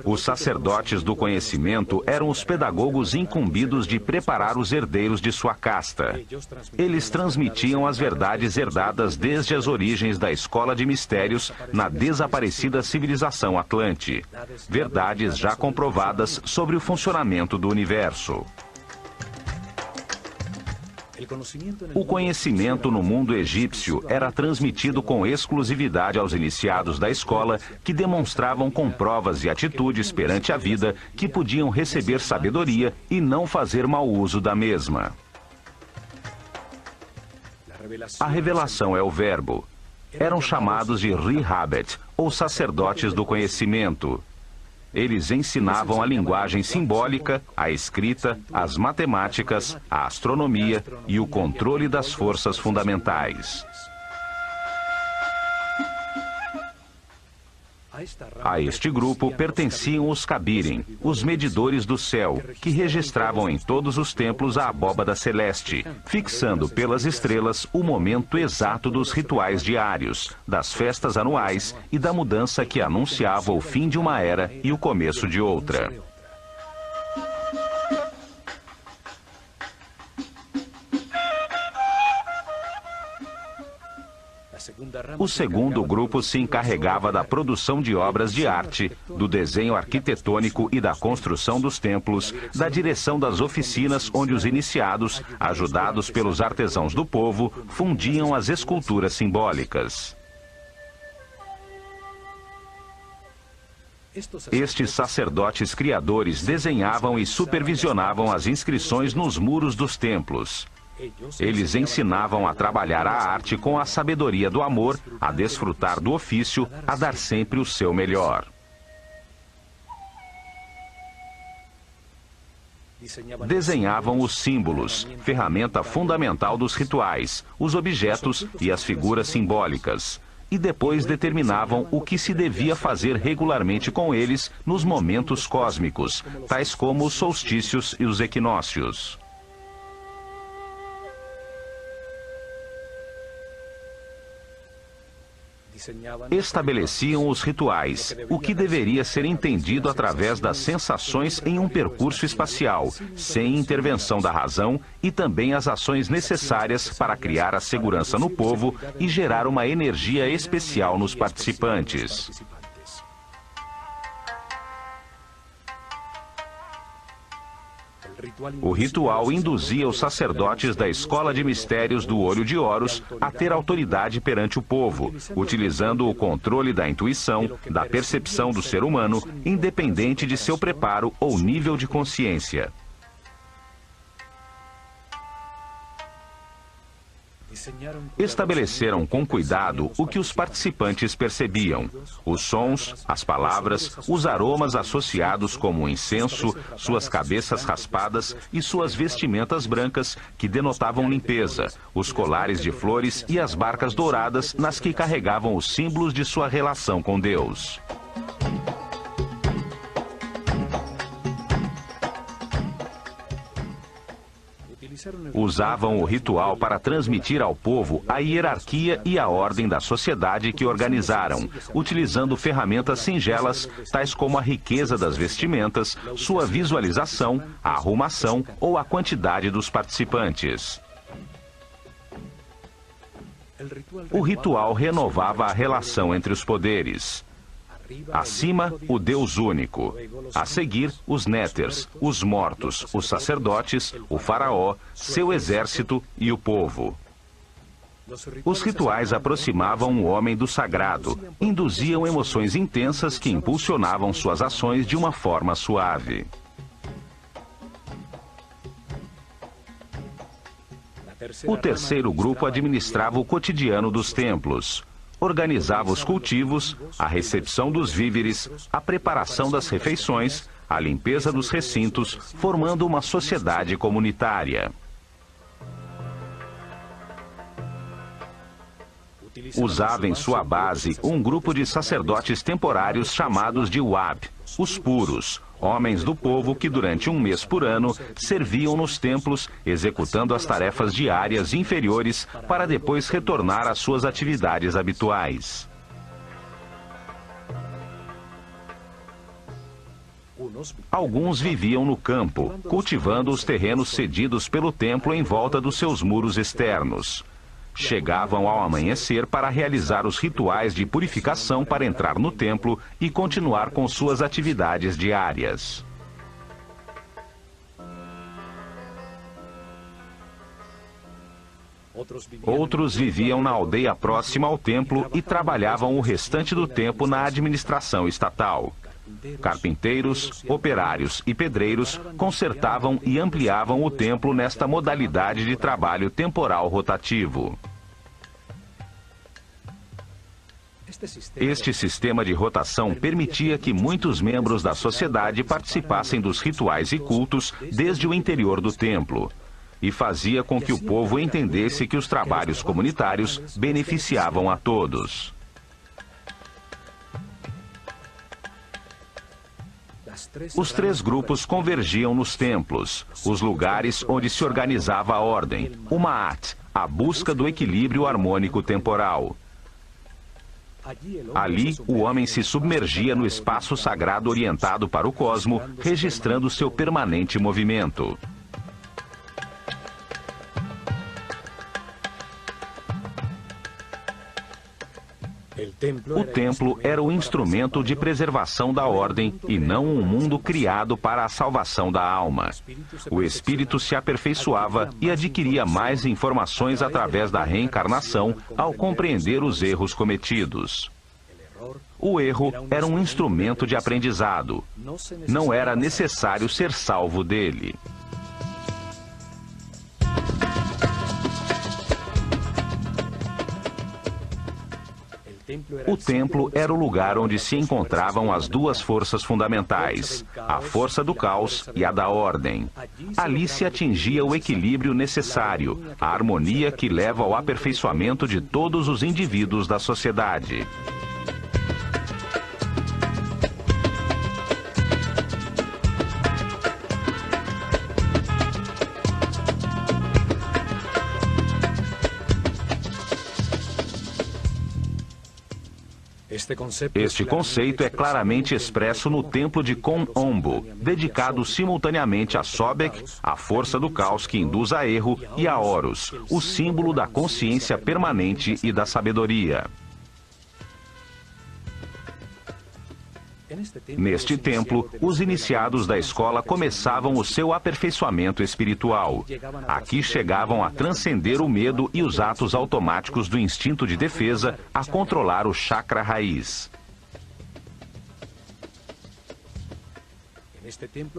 Os sacerdotes do conhecimento eram os pedagogos incumbidos de preparar os herdeiros de sua casta. Eles transmitiam as verdades herdadas desde as origens da escola de mistérios na desaparecida civilização Atlante. Verdades já comprovadas sobre o funcionamento do universo. O conhecimento no mundo egípcio era transmitido com exclusividade aos iniciados da escola, que demonstravam com provas e atitudes perante a vida que podiam receber sabedoria e não fazer mau uso da mesma. A revelação é o verbo. Eram chamados de Rihabet, ou sacerdotes do conhecimento. Eles ensinavam a linguagem simbólica, a escrita, as matemáticas, a astronomia e o controle das forças fundamentais. A este grupo pertenciam os Kabirim, os medidores do céu, que registravam em todos os templos a abóbada celeste, fixando pelas estrelas o momento exato dos rituais diários, das festas anuais e da mudança que anunciava o fim de uma era e o começo de outra. O segundo grupo se encarregava da produção de obras de arte, do desenho arquitetônico e da construção dos templos, da direção das oficinas onde os iniciados, ajudados pelos artesãos do povo, fundiam as esculturas simbólicas. Estes sacerdotes criadores desenhavam e supervisionavam as inscrições nos muros dos templos. Eles ensinavam a trabalhar a arte com a sabedoria do amor, a desfrutar do ofício, a dar sempre o seu melhor. Desenhavam os símbolos, ferramenta fundamental dos rituais, os objetos e as figuras simbólicas. E depois determinavam o que se devia fazer regularmente com eles nos momentos cósmicos, tais como os solstícios e os equinócios. Estabeleciam os rituais, o que deveria ser entendido através das sensações em um percurso espacial, sem intervenção da razão, e também as ações necessárias para criar a segurança no povo e gerar uma energia especial nos participantes. O ritual induzia os sacerdotes da escola de mistérios do Olho de Horus a ter autoridade perante o povo, utilizando o controle da intuição, da percepção do ser humano, independente de seu preparo ou nível de consciência. Estabeleceram com cuidado o que os participantes percebiam: os sons, as palavras, os aromas associados como o incenso, suas cabeças raspadas e suas vestimentas brancas que denotavam limpeza, os colares de flores e as barcas douradas nas que carregavam os símbolos de sua relação com Deus. Usavam o ritual para transmitir ao povo a hierarquia e a ordem da sociedade que organizaram, utilizando ferramentas singelas, tais como a riqueza das vestimentas, sua visualização, a arrumação ou a quantidade dos participantes. O ritual renovava a relação entre os poderes. Acima, o Deus único. A seguir, os néters, os mortos, os sacerdotes, o faraó, seu exército e o povo. Os rituais aproximavam o homem do sagrado, induziam emoções intensas que impulsionavam suas ações de uma forma suave. O terceiro grupo administrava o cotidiano dos templos. Organizava os cultivos, a recepção dos víveres, a preparação das refeições, a limpeza dos recintos, formando uma sociedade comunitária. Usava em sua base um grupo de sacerdotes temporários chamados de Wab, os puros, homens do povo que durante um mês por ano serviam nos templos, executando as tarefas diárias inferiores para depois retornar às suas atividades habituais. Alguns viviam no campo, cultivando os terrenos cedidos pelo templo em volta dos seus muros externos. Chegavam ao amanhecer para realizar os rituais de purificação para entrar no templo e continuar com suas atividades diárias. Outros viviam na aldeia próxima ao templo e trabalhavam o restante do tempo na administração estatal. Carpinteiros, operários e pedreiros consertavam e ampliavam o templo nesta modalidade de trabalho temporal rotativo. Este sistema de rotação permitia que muitos membros da sociedade participassem dos rituais e cultos desde o interior do templo, e fazia com que o povo entendesse que os trabalhos comunitários beneficiavam a todos. Os três grupos convergiam nos templos, os lugares onde se organizava a ordem, o Ma'at, a busca do equilíbrio harmônico temporal. Ali, o homem se submergia no espaço sagrado orientado para o cosmo, registrando seu permanente movimento. O templo era o instrumento de preservação da ordem e não um mundo criado para a salvação da alma. O espírito se aperfeiçoava e adquiria mais informações através da reencarnação ao compreender os erros cometidos. O erro era um instrumento de aprendizado. Não era necessário ser salvo dele. O templo era o lugar onde se encontravam as duas forças fundamentais, a força do caos e a da ordem. Ali se atingia o equilíbrio necessário, a harmonia que leva ao aperfeiçoamento de todos os indivíduos da sociedade. Este conceito é claramente expresso no templo de Kom Ombo, dedicado simultaneamente a Sobek, a força do caos que induz a erro, e a Horus, o símbolo da consciência permanente e da sabedoria. Neste templo, os iniciados da escola começavam o seu aperfeiçoamento espiritual. Aqui chegavam a transcender o medo e os atos automáticos do instinto de defesa a controlar o chakra raiz.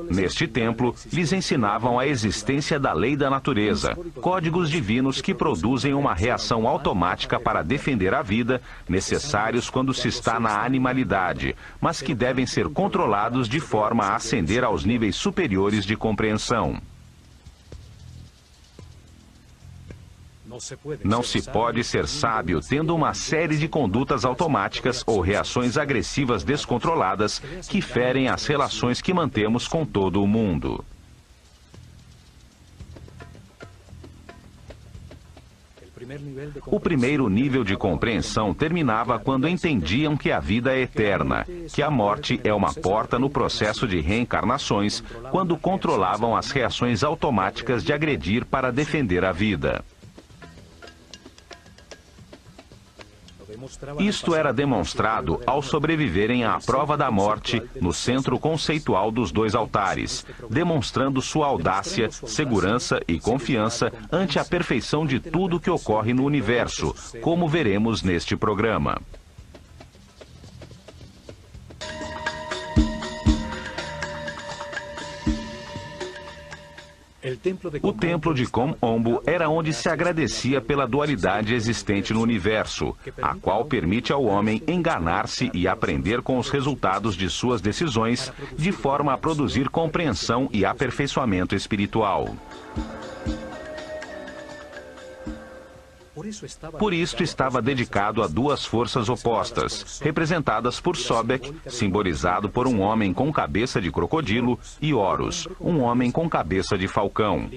Neste templo, lhes ensinavam a existência da lei da natureza, códigos divinos que produzem uma reação automática para defender a vida, necessários quando se está na animalidade, mas que devem ser controlados de forma a ascender aos níveis superiores de compreensão. Não se pode ser sábio tendo uma série de condutas automáticas ou reações agressivas descontroladas que ferem as relações que mantemos com todo o mundo. O primeiro nível de compreensão terminava quando entendiam que a vida é eterna, que a morte é uma porta no processo de reencarnações, quando controlavam as reações automáticas de agredir para defender a vida. Isto era demonstrado ao sobreviverem à prova da morte no centro conceitual dos dois altares, demonstrando sua audácia, segurança e confiança ante a perfeição de tudo que ocorre no universo, como veremos neste programa. O templo de Kom Ombo era onde se agradecia pela dualidade existente no universo, a qual permite ao homem enganar-se e aprender com os resultados de suas decisões, de forma a produzir compreensão e aperfeiçoamento espiritual. Por isto estava dedicado a duas forças opostas, representadas por Sobek, simbolizado por um homem com cabeça de crocodilo, e Horus, um homem com cabeça de falcão,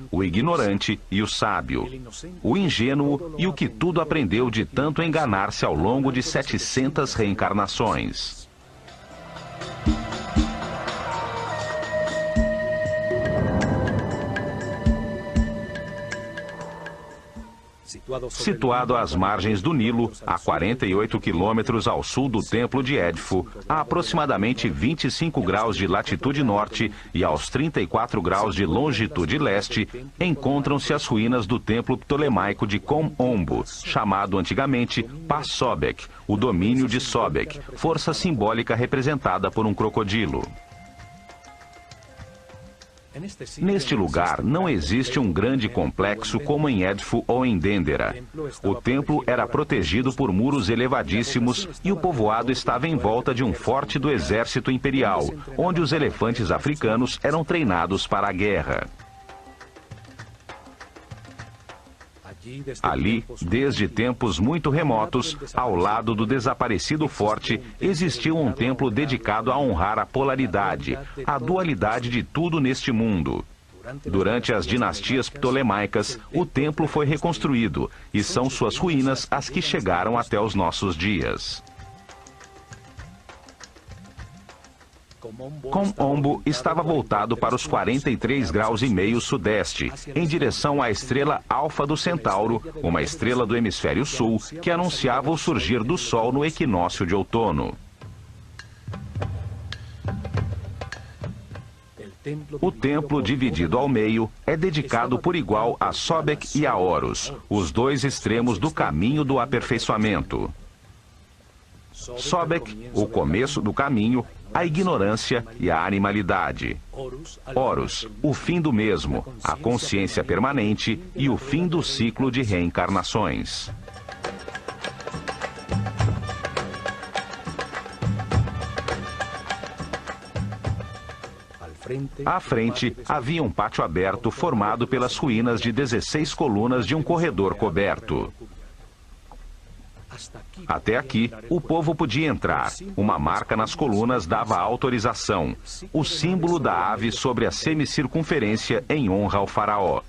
o ignorante e o sábio, o ingênuo e o que tudo aprendeu de tanto enganar-se ao longo de 700 reencarnações. Situado às margens do Nilo, a 48 quilômetros ao sul do Templo de Édifo, a aproximadamente 25 graus de latitude norte e aos 34 graus de longitude leste, encontram-se as ruínas do Templo Ptolemaico de Kom Ombo, chamado antigamente Pas Sobek, o domínio de Sobek, força simbólica representada por um crocodilo. Neste lugar não existe um grande complexo como em Édifo ou em Dendera. O templo era protegido por muros elevadíssimos e o povoado estava em volta de um forte do exército imperial, onde os elefantes africanos eram treinados para a guerra. Ali, desde tempos muito remotos, ao lado do desaparecido forte, existiu um templo dedicado a honrar a polaridade, a dualidade de tudo neste mundo. Durante as dinastias ptolemaicas, o templo foi reconstruído, e são suas ruínas as que chegaram até os nossos dias. Kom Ombo estava voltado para os 43 graus e meio sudeste, em direção à estrela Alfa do Centauro, uma estrela do hemisfério sul, que anunciava o surgir do Sol no equinócio de outono. O templo, dividido ao meio, é dedicado por igual a Sobek e a Horus, os dois extremos do caminho do aperfeiçoamento. Sobek, o começo do caminho, a ignorância e a animalidade. Horus, o fim do mesmo, a consciência permanente e o fim do ciclo de reencarnações. À frente, havia um pátio aberto formado pelas ruínas de 16 colunas de um corredor coberto. Até aqui, o povo podia entrar. Uma marca nas colunas dava autorização, o símbolo da ave sobre a semicircunferência em honra ao faraó.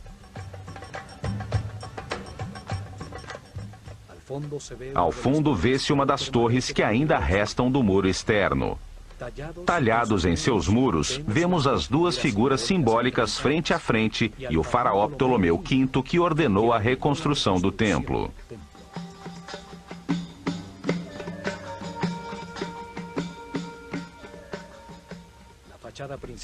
Ao fundo vê-se uma das torres que ainda restam do muro externo. Talhados em seus muros, vemos as duas figuras simbólicas frente a frente e o faraó Ptolomeu V que ordenou a reconstrução do templo.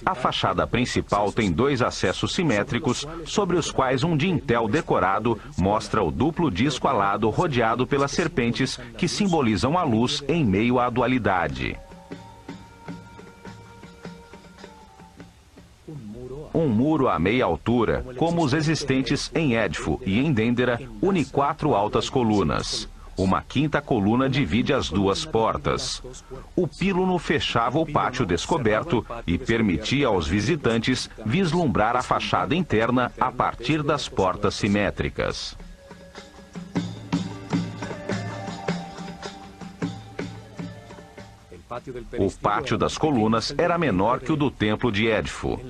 A fachada principal tem dois acessos simétricos, sobre os quais um dintel decorado mostra o duplo disco alado rodeado pelas serpentes que simbolizam a luz em meio à dualidade. Um muro a meia altura, como os existentes em Édifo e em Dendera, une 4 altas colunas. Uma quinta coluna divide as duas portas. O píluno fechava o pátio descoberto e permitia aos visitantes vislumbrar a fachada interna a partir das portas simétricas. O pátio das colunas era menor que o do templo de Édifo.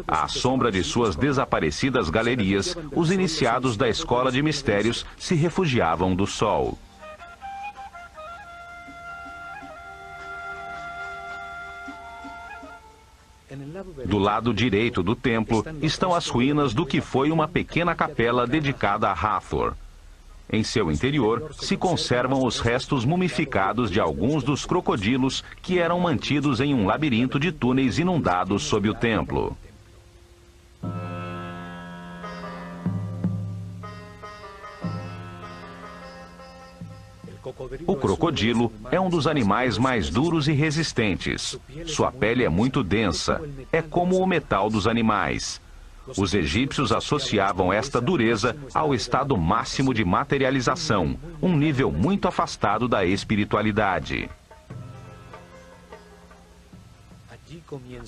À sombra de suas desaparecidas galerias, os iniciados da escola de mistérios se refugiavam do sol. Do lado direito do templo estão as ruínas do que foi uma pequena capela dedicada a Hathor. Em seu interior se conservam os restos mumificados de alguns dos crocodilos que eram mantidos em um labirinto de túneis inundados sob o templo. O crocodilo é um dos animais mais duros e resistentes. Sua pele é muito densa, é como o metal dos animais. Os egípcios associavam esta dureza ao estado máximo de materialização, um nível muito afastado da espiritualidade.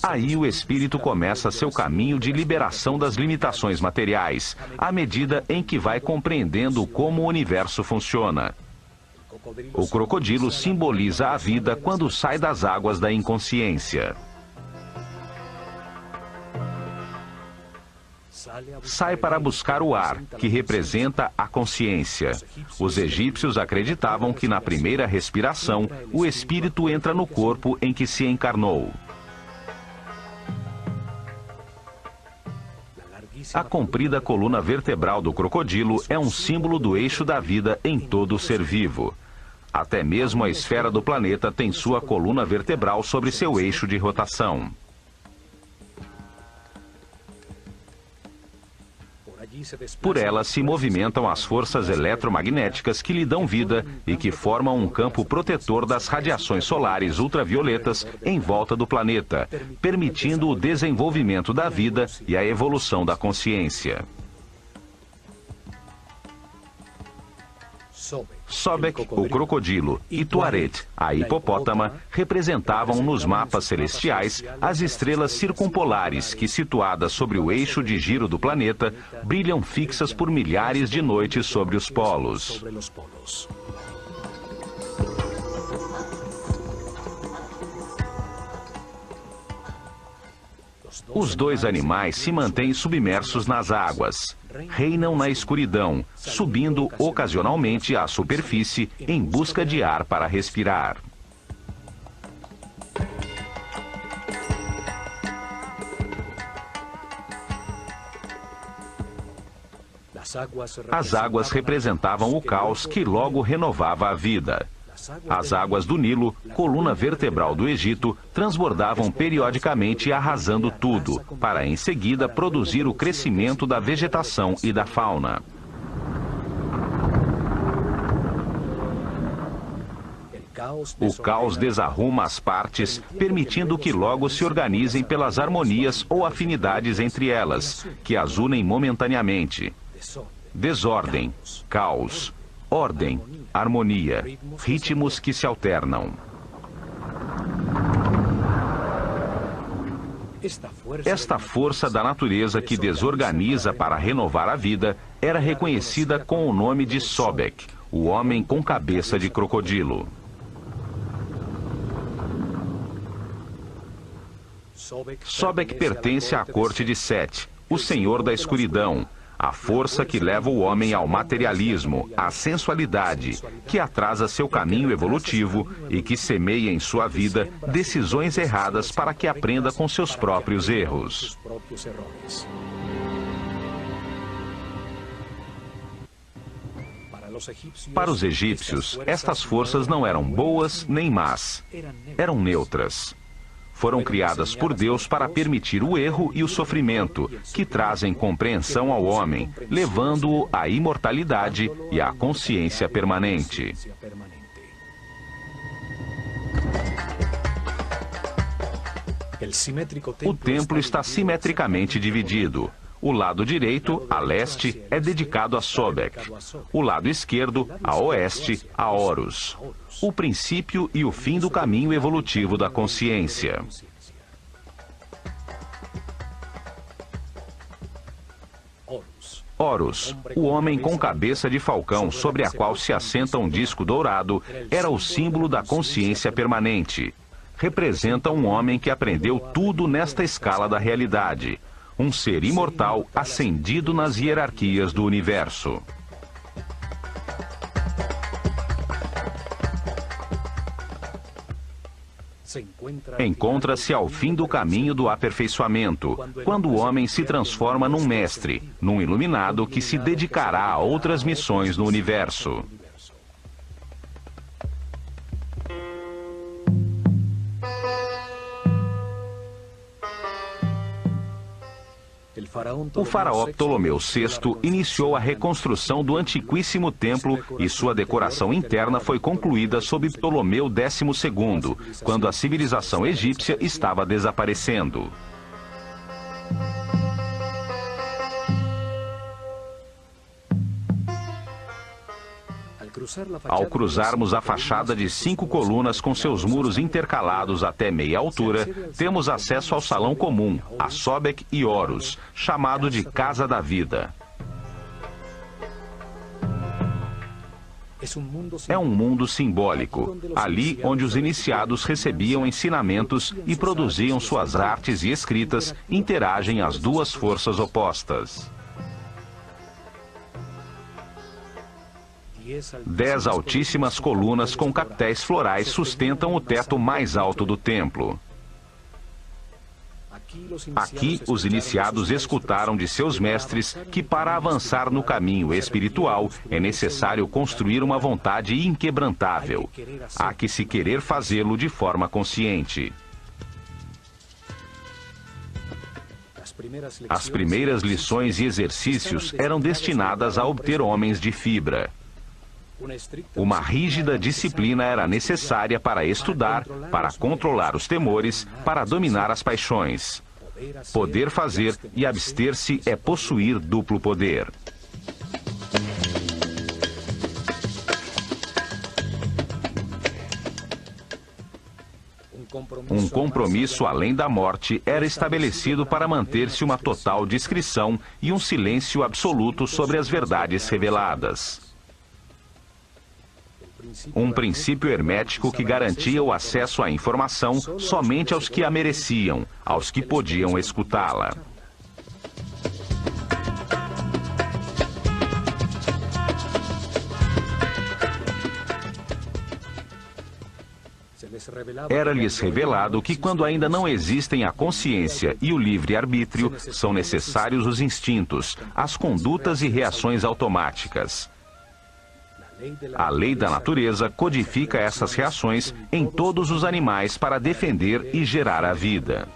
Aí o espírito começa seu caminho de liberação das limitações materiais, à medida em que vai compreendendo como o universo funciona. O crocodilo simboliza a vida quando sai das águas da inconsciência. Sai para buscar o ar, que representa a consciência. Os egípcios acreditavam que na primeira respiração, o espírito entra no corpo em que se encarnou. A comprida coluna vertebral do crocodilo é um símbolo do eixo da vida em todo ser vivo. Até mesmo a esfera do planeta tem sua coluna vertebral sobre seu eixo de rotação. Por ela se movimentam as forças eletromagnéticas que lhe dão vida e que formam um campo protetor das radiações solares ultravioletas em volta do planeta, permitindo o desenvolvimento da vida e a evolução da consciência. Sobek, o crocodilo, e Tuaret, a hipopótama, representavam nos mapas celestiais as estrelas circumpolares que, situadas sobre o eixo de giro do planeta, brilham fixas por milhares de noites sobre os polos. Os dois animais se mantêm submersos nas águas. Reinam na escuridão, subindo ocasionalmente à superfície em busca de ar para respirar. As águas representavam o caos que logo renovava a vida. As águas do Nilo, coluna vertebral do Egito, transbordavam periodicamente arrasando tudo, para em seguida produzir o crescimento da vegetação e da fauna. O caos desarruma as partes, permitindo que logo se organizem pelas harmonias ou afinidades entre elas, que as unem momentaneamente. Desordem, caos, ordem, harmonia, ritmos que se alternam. Esta força da natureza que desorganiza para renovar a vida era reconhecida com o nome de Sobek, o homem com cabeça de crocodilo. Sobek pertence à corte de Set, o senhor da escuridão, a força que leva o homem ao materialismo, à sensualidade, que atrasa seu caminho evolutivo e que semeia em sua vida decisões erradas para que aprenda com seus próprios erros. Para os egípcios, estas forças não eram boas nem más, eram neutras. Foram criadas por Deus para permitir o erro e o sofrimento, que trazem compreensão ao homem, levando-o à imortalidade e à consciência permanente. O templo está simetricamente dividido. O lado direito, a leste, é dedicado a Sobek. O lado esquerdo, a oeste, a Horus. O princípio e o fim do caminho evolutivo da consciência. Horus, o homem com cabeça de falcão sobre a qual se assenta um disco dourado, era o símbolo da consciência permanente. Representa um homem que aprendeu tudo nesta escala da realidade. Um ser imortal ascendido nas hierarquias do universo. Encontra-se ao fim do caminho do aperfeiçoamento, quando o homem se transforma num mestre, num iluminado que se dedicará a outras missões no universo. O faraó Ptolomeu VI iniciou a reconstrução do antiquíssimo templo e sua decoração interna foi concluída sob Ptolomeu XII, quando a civilização egípcia estava desaparecendo. Ao cruzarmos a fachada de 5 colunas com seus muros intercalados até meia altura, temos acesso ao salão comum, a Sobek e Horus, chamado de Casa da Vida. É um mundo simbólico, ali onde os iniciados recebiam ensinamentos e produziam suas artes e escritas, interagem as duas forças opostas. 10 altíssimas colunas com capitéis florais sustentam o teto mais alto do templo. Aqui, os iniciados escutaram de seus mestres que para avançar no caminho espiritual é necessário construir uma vontade inquebrantável. Há que se querer fazê-lo de forma consciente. As primeiras lições e exercícios eram destinadas a obter homens de fibra. Uma rígida disciplina era necessária para estudar, para controlar os temores, para dominar as paixões. Poder fazer e abster-se é possuir duplo poder. Um compromisso além da morte era estabelecido para manter-se uma total discrição e um silêncio absoluto sobre as verdades reveladas. Um princípio hermético que garantia o acesso à informação somente aos que a mereciam, aos que podiam escutá-la. Era-lhes revelado que quando ainda não existem a consciência e o livre-arbítrio, são necessários os instintos, as condutas e reações automáticas. A lei da natureza codifica essas reações em todos os animais para defender e gerar a vida.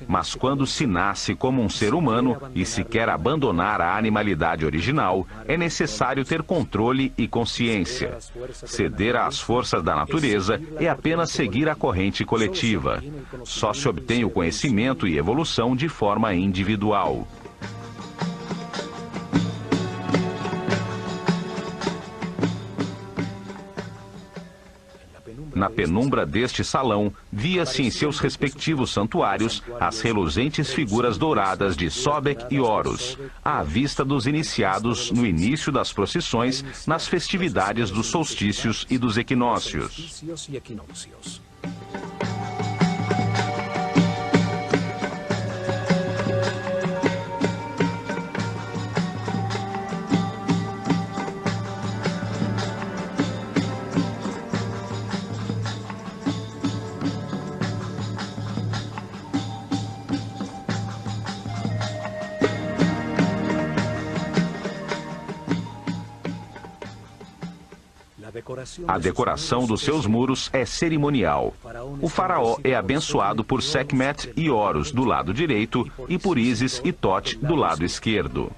Mas quando se nasce como um ser humano e se quer abandonar a animalidade original, é necessário ter controle e consciência. Ceder às forças da natureza é apenas seguir a corrente coletiva. Só se obtém o conhecimento e evolução de forma individual. Na penumbra deste salão, via-se em seus respectivos santuários as reluzentes figuras douradas de Sobek e Horus, à vista dos iniciados no início das procissões, nas festividades dos solstícios e dos equinócios. A decoração dos seus muros é cerimonial. O faraó é abençoado por Sekhmet e Horus do lado direito e por Ísis e Thoth do lado esquerdo.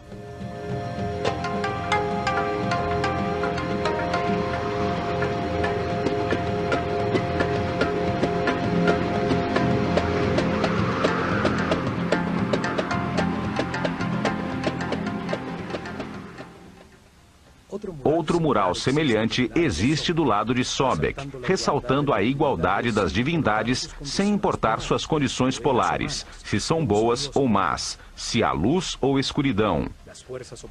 Outro mural semelhante existe do lado de Sobek, ressaltando a igualdade das divindades sem importar suas condições polares, se são boas ou más, se há luz ou escuridão.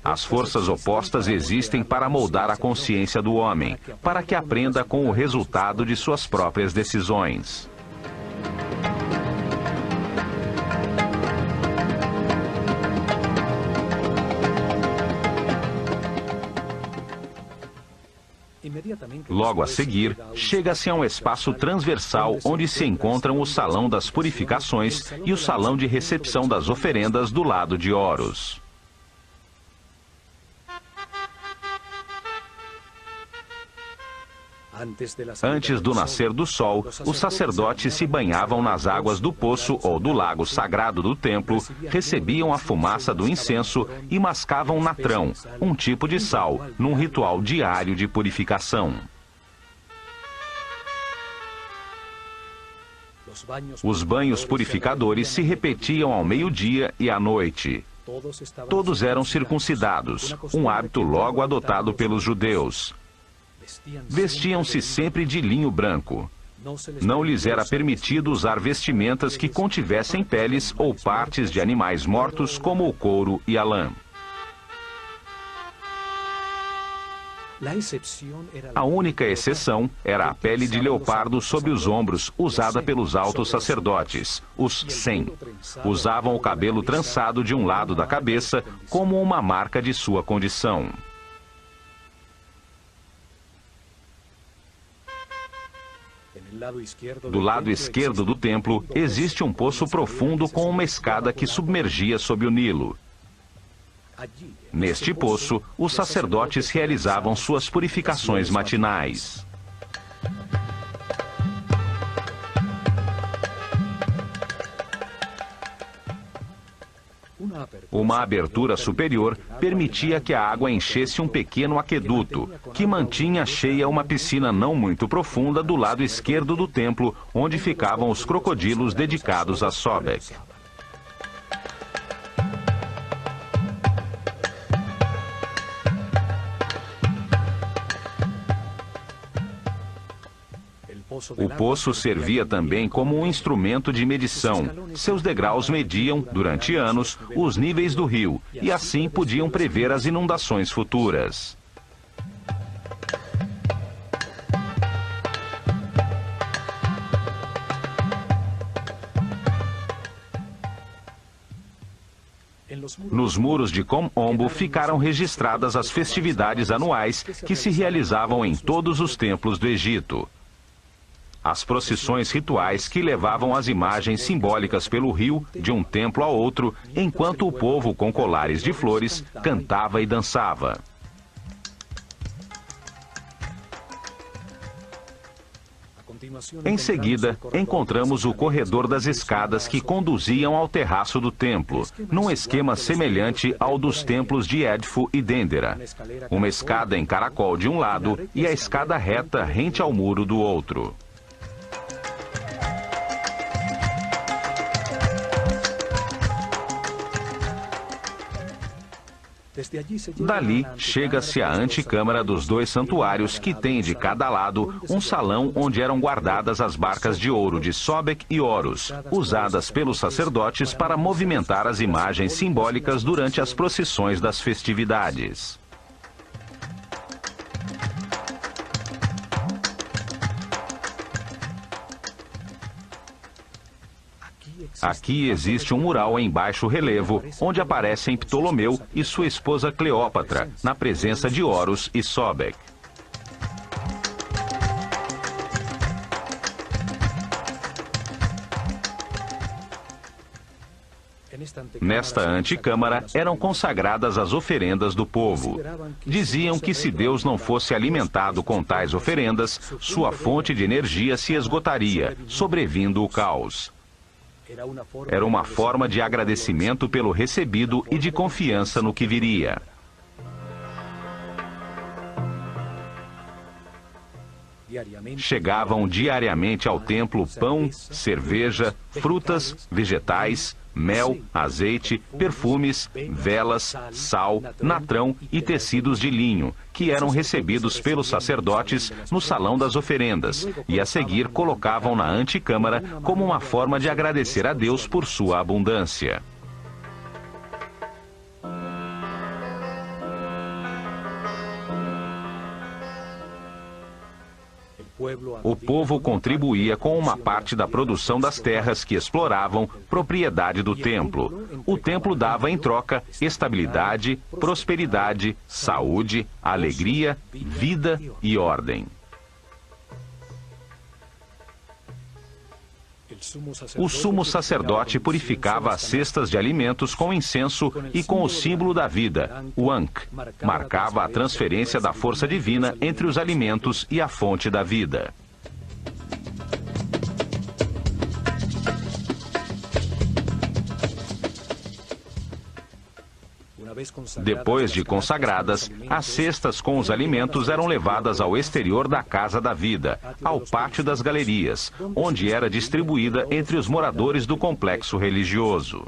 As forças opostas existem para moldar a consciência do homem, para que aprenda com o resultado de suas próprias decisões. Logo a seguir, chega-se a um espaço transversal onde se encontram o salão das purificações e o salão de recepção das oferendas do lado de Horus. Antes do nascer do sol, os sacerdotes se banhavam nas águas do poço ou do lago sagrado do templo, recebiam a fumaça do incenso e mascavam natrão, um tipo de sal, num ritual diário de purificação. Os banhos purificadores se repetiam ao meio-dia e à noite. Todos eram circuncidados, um hábito logo adotado pelos judeus. Vestiam-se sempre de linho branco. Não lhes era permitido usar vestimentas que contivessem peles ou partes de animais mortos, como o couro e a lã. A única exceção era a pele de leopardo sob os ombros, usada pelos altos sacerdotes, os Sen. Usavam o cabelo trançado de um lado da cabeça como uma marca de sua condição. Do lado esquerdo do templo, existe um poço profundo com uma escada que submergia sob o Nilo. Neste poço, os sacerdotes realizavam suas purificações matinais. Uma abertura superior permitia que a água enchesse um pequeno aqueduto, que mantinha cheia uma piscina não muito profunda do lado esquerdo do templo, onde ficavam os crocodilos dedicados a Sobek. O poço servia também como um instrumento de medição. Seus degraus mediam, durante anos, os níveis do rio e assim podiam prever as inundações futuras. Nos muros de Kom Ombo ficaram registradas as festividades anuais que se realizavam em todos os templos do Egito. As procissões rituais que levavam as imagens simbólicas pelo rio, de um templo a outro, enquanto o povo com colares de flores cantava e dançava. Em seguida, encontramos o corredor das escadas que conduziam ao terraço do templo, num esquema semelhante ao dos templos de Edfu e Dendera. Uma escada em caracol de um lado e a escada reta rente ao muro do outro. Dali, chega-se à antecâmara dos dois santuários, que tem de cada lado um salão onde eram guardadas as barcas de ouro de Sobek e Horus, usadas pelos sacerdotes para movimentar as imagens simbólicas durante as procissões das festividades. Aqui existe um mural em baixo relevo, onde aparecem Ptolomeu e sua esposa Cleópatra, na presença de Horus e Sobek. Nesta antecâmara eram consagradas as oferendas do povo. Diziam que se Deus não fosse alimentado com tais oferendas, sua fonte de energia se esgotaria, sobrevindo o caos. Era uma forma de agradecimento pelo recebido e de confiança no que viria. Chegavam diariamente ao templo pão, cerveja, frutas, vegetais, mel, azeite, perfumes, velas, sal, natrão e tecidos de linho, que eram recebidos pelos sacerdotes no salão das oferendas, e a seguir colocavam na antecâmara como uma forma de agradecer a Deus por sua abundância. O povo contribuía com uma parte da produção das terras que exploravam, propriedade do templo. O templo dava em troca estabilidade, prosperidade, saúde, alegria, vida e ordem. O sumo sacerdote purificava as cestas de alimentos com incenso e com o símbolo da vida, o Ankh. Marcava a transferência da força divina entre os alimentos e a fonte da vida. Depois de consagradas, as cestas com os alimentos eram levadas ao exterior da Casa da Vida, ao pátio das galerias, onde era distribuída entre os moradores do complexo religioso.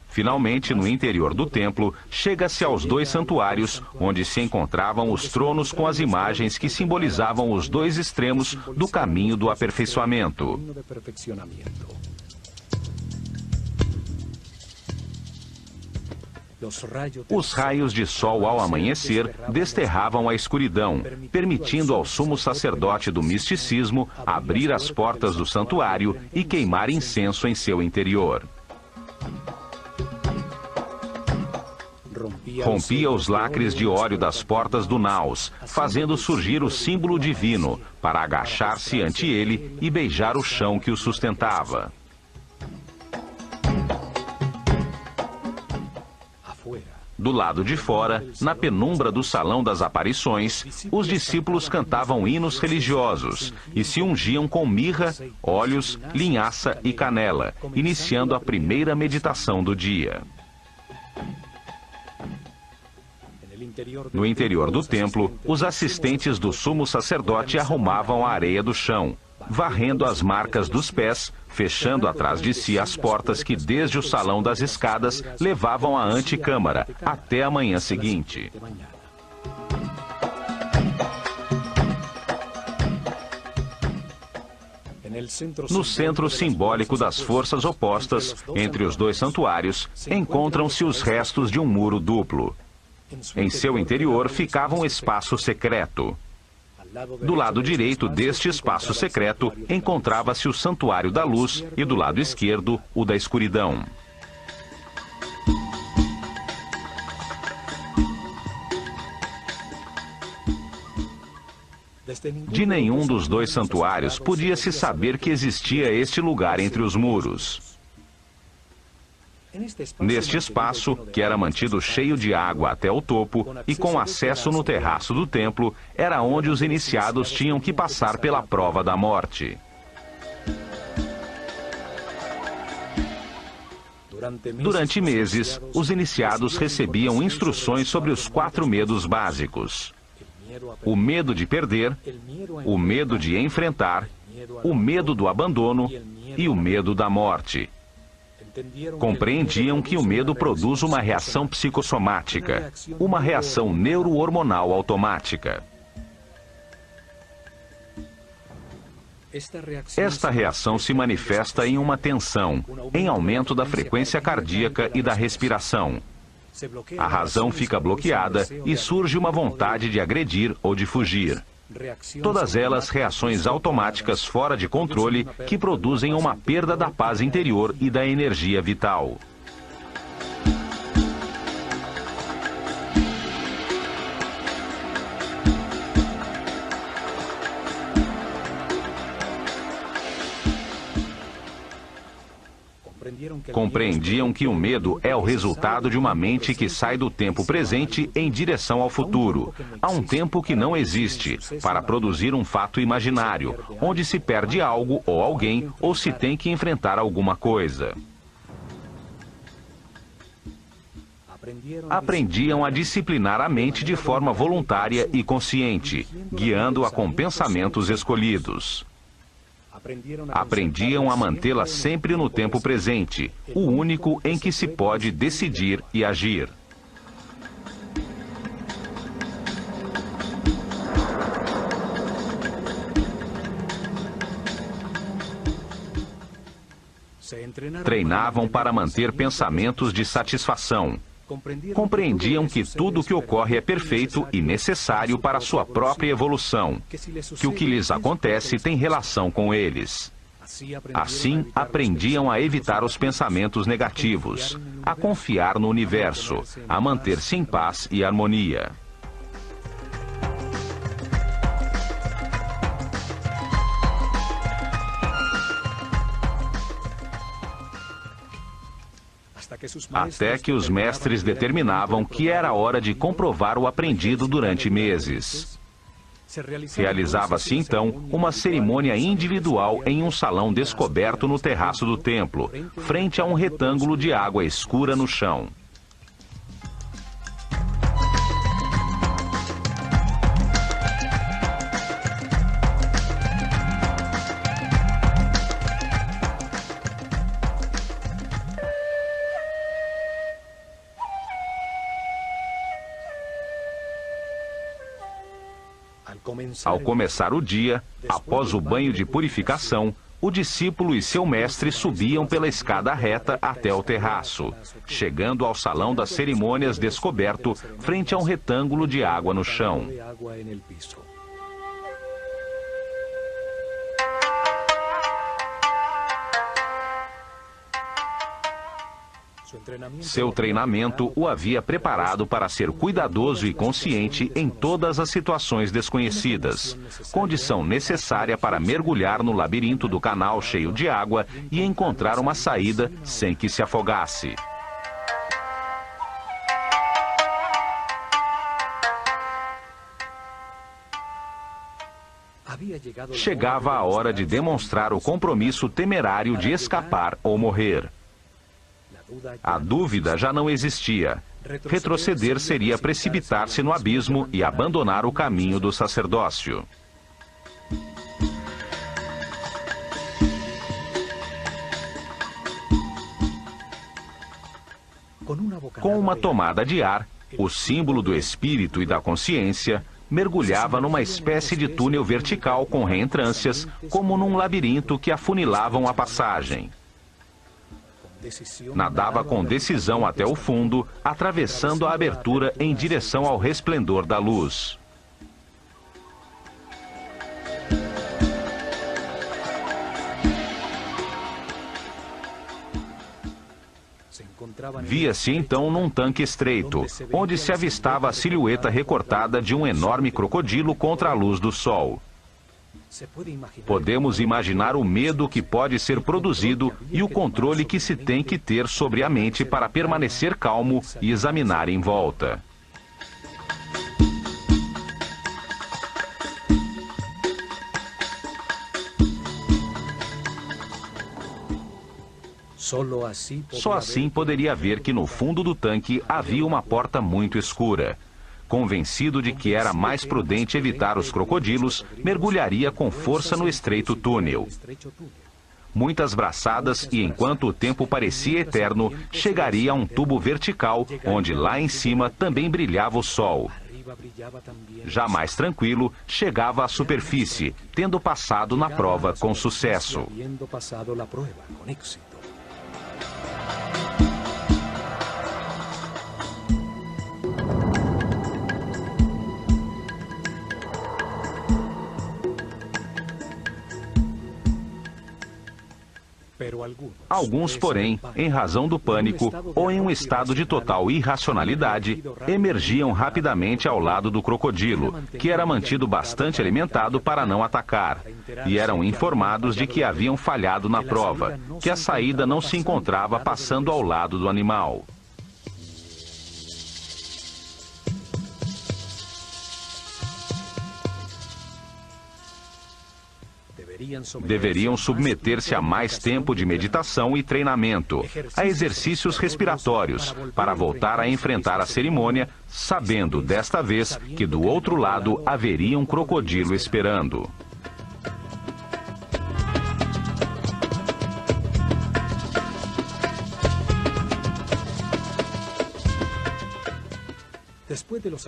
Finalmente, no interior do templo, chega-se aos dois santuários, onde se encontravam os tronos com as imagens que simbolizavam os dois extremos do caminho do aperfeiçoamento. Os raios de sol ao amanhecer desterravam a escuridão, permitindo ao sumo sacerdote do misticismo abrir as portas do santuário e queimar incenso em seu interior. Rompia os lacres de óleo das portas do naos, fazendo surgir o símbolo divino, para agachar-se ante ele e beijar o chão que o sustentava. Do lado de fora, na penumbra do salão das aparições, os discípulos cantavam hinos religiosos e se ungiam com mirra, óleos, linhaça e canela, iniciando a primeira meditação do dia. No interior do templo, os assistentes do sumo sacerdote arrumavam a areia do chão, varrendo as marcas dos pés, fechando atrás de si as portas que desde o salão das escadas levavam à antecâmara, até a manhã seguinte. No centro simbólico das forças opostas, entre os dois santuários, encontram-se os restos de um muro duplo. Em seu interior ficava um espaço secreto. Do lado direito deste espaço secreto encontrava-se o Santuário da Luz e do lado esquerdo o da Escuridão. De nenhum dos dois santuários podia-se saber que existia este lugar entre os muros. Neste espaço, que era mantido cheio de água até o topo e com acesso no terraço do templo, era onde os iniciados tinham que passar pela prova da morte. Durante meses, os iniciados recebiam instruções sobre os 4 medos básicos: o medo de perder, o medo de enfrentar, o medo do abandono e o medo da morte. Compreendiam que o medo produz uma reação psicossomática, uma reação neurohormonal automática. Esta reação se manifesta em uma tensão, em aumento da frequência cardíaca e da respiração. A razão fica bloqueada e surge uma vontade de agredir ou de fugir. Todas elas reações automáticas fora de controle que produzem uma perda da paz interior e da energia vital. Compreendiam que o medo é o resultado de uma mente que sai do tempo presente em direção ao futuro, a um tempo que não existe, para produzir um fato imaginário, onde se perde algo ou alguém ou se tem que enfrentar alguma coisa. Aprendiam a disciplinar a mente de forma voluntária e consciente, guiando-a com pensamentos escolhidos. Aprendiam a mantê-la sempre no tempo presente, o único em que se pode decidir e agir. Treinavam para manter pensamentos de satisfação. Compreendiam que tudo o que ocorre é perfeito e necessário para a sua própria evolução, que o que lhes acontece tem relação com eles. Assim, aprendiam a evitar os pensamentos negativos, a confiar no universo, a manter-se em paz e harmonia. Até que os mestres determinavam que era hora de comprovar o aprendido durante meses. Realizava-se então uma cerimônia individual em um salão descoberto no terraço do templo, frente a um retângulo de água escura no chão. Ao começar o dia, após o banho de purificação, O discípulo e seu mestre subiam pela escada reta até o terraço, chegando ao salão das cerimônias descoberto frente a um retângulo de água no chão. Seu treinamento o havia preparado para ser cuidadoso e consciente em todas as situações desconhecidas, condição necessária para mergulhar no labirinto do canal cheio de água e encontrar uma saída sem que se afogasse. Chegava a hora de demonstrar o compromisso temerário de escapar ou morrer. A dúvida já não existia. Retroceder seria precipitar-se no abismo e abandonar o caminho do sacerdócio. Com uma tomada de ar, o símbolo do espírito e da consciência mergulhava numa espécie de túnel vertical com reentrâncias, como num labirinto que afunilavam a passagem. Nadava com decisão até o fundo, atravessando a abertura em direção ao resplendor da luz. Via-se então num tanque estreito, onde se avistava a silhueta recortada de um enorme crocodilo contra a luz do sol. Podemos imaginar o medo que pode ser produzido e o controle que se tem que ter sobre a mente para permanecer calmo e examinar em volta. Só assim poderia ver que no fundo do tanque havia uma porta muito escura. Convencido de que era mais prudente evitar os crocodilos, mergulharia com força no estreito túnel. Muitas braçadas e, enquanto o tempo parecia eterno, chegaria a um tubo vertical, onde lá em cima também brilhava o sol. Já mais tranquilo, chegava à superfície, tendo passado na prova com sucesso. Alguns, porém, em razão do pânico ou em um estado de total irracionalidade, emergiam rapidamente ao lado do crocodilo, que era mantido bastante alimentado para não atacar, e eram informados de que haviam falhado na prova, que a saída não se encontrava passando ao lado do animal. Deveriam submeter-se a mais tempo de meditação e treinamento, a exercícios respiratórios, para voltar a enfrentar a cerimônia, sabendo desta vez que do outro lado haveria um crocodilo esperando.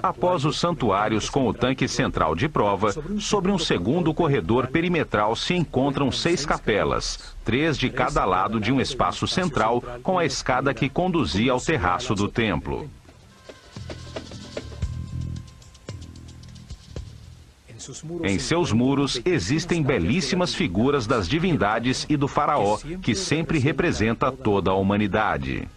Após os santuários com o tanque central de prova, sobre um segundo corredor perimetral se encontram 6 capelas, 3 de cada lado de um espaço central com a escada que conduzia ao terraço do templo. Em seus muros existem belíssimas figuras das divindades e do faraó, que sempre representa toda a humanidade.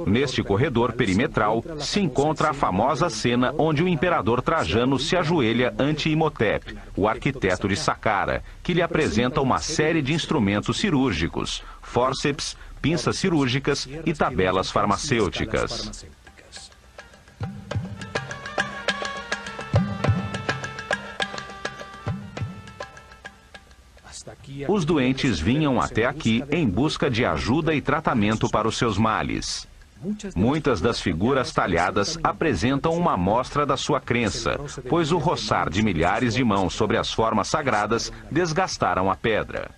Neste corredor perimetral se encontra a famosa cena onde o imperador Trajano se ajoelha ante Imhotep, o arquiteto de Saqqara, que lhe apresenta uma série de instrumentos cirúrgicos, fórceps, pinças cirúrgicas e tabelas farmacêuticas. Os doentes vinham até aqui em busca de ajuda e tratamento para os seus males. Muitas das figuras talhadas apresentam uma amostra da sua crença, pois o roçar de milhares de mãos sobre as formas sagradas desgastaram a pedra.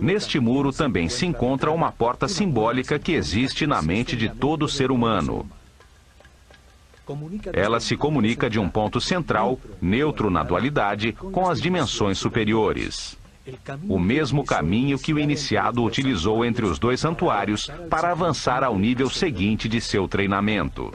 Neste muro também se encontra uma porta simbólica que existe na mente de todo ser humano. Ela se comunica de um ponto central, neutro na dualidade, com as dimensões superiores. O mesmo caminho que o iniciado utilizou entre os dois santuários para avançar ao nível seguinte de seu treinamento.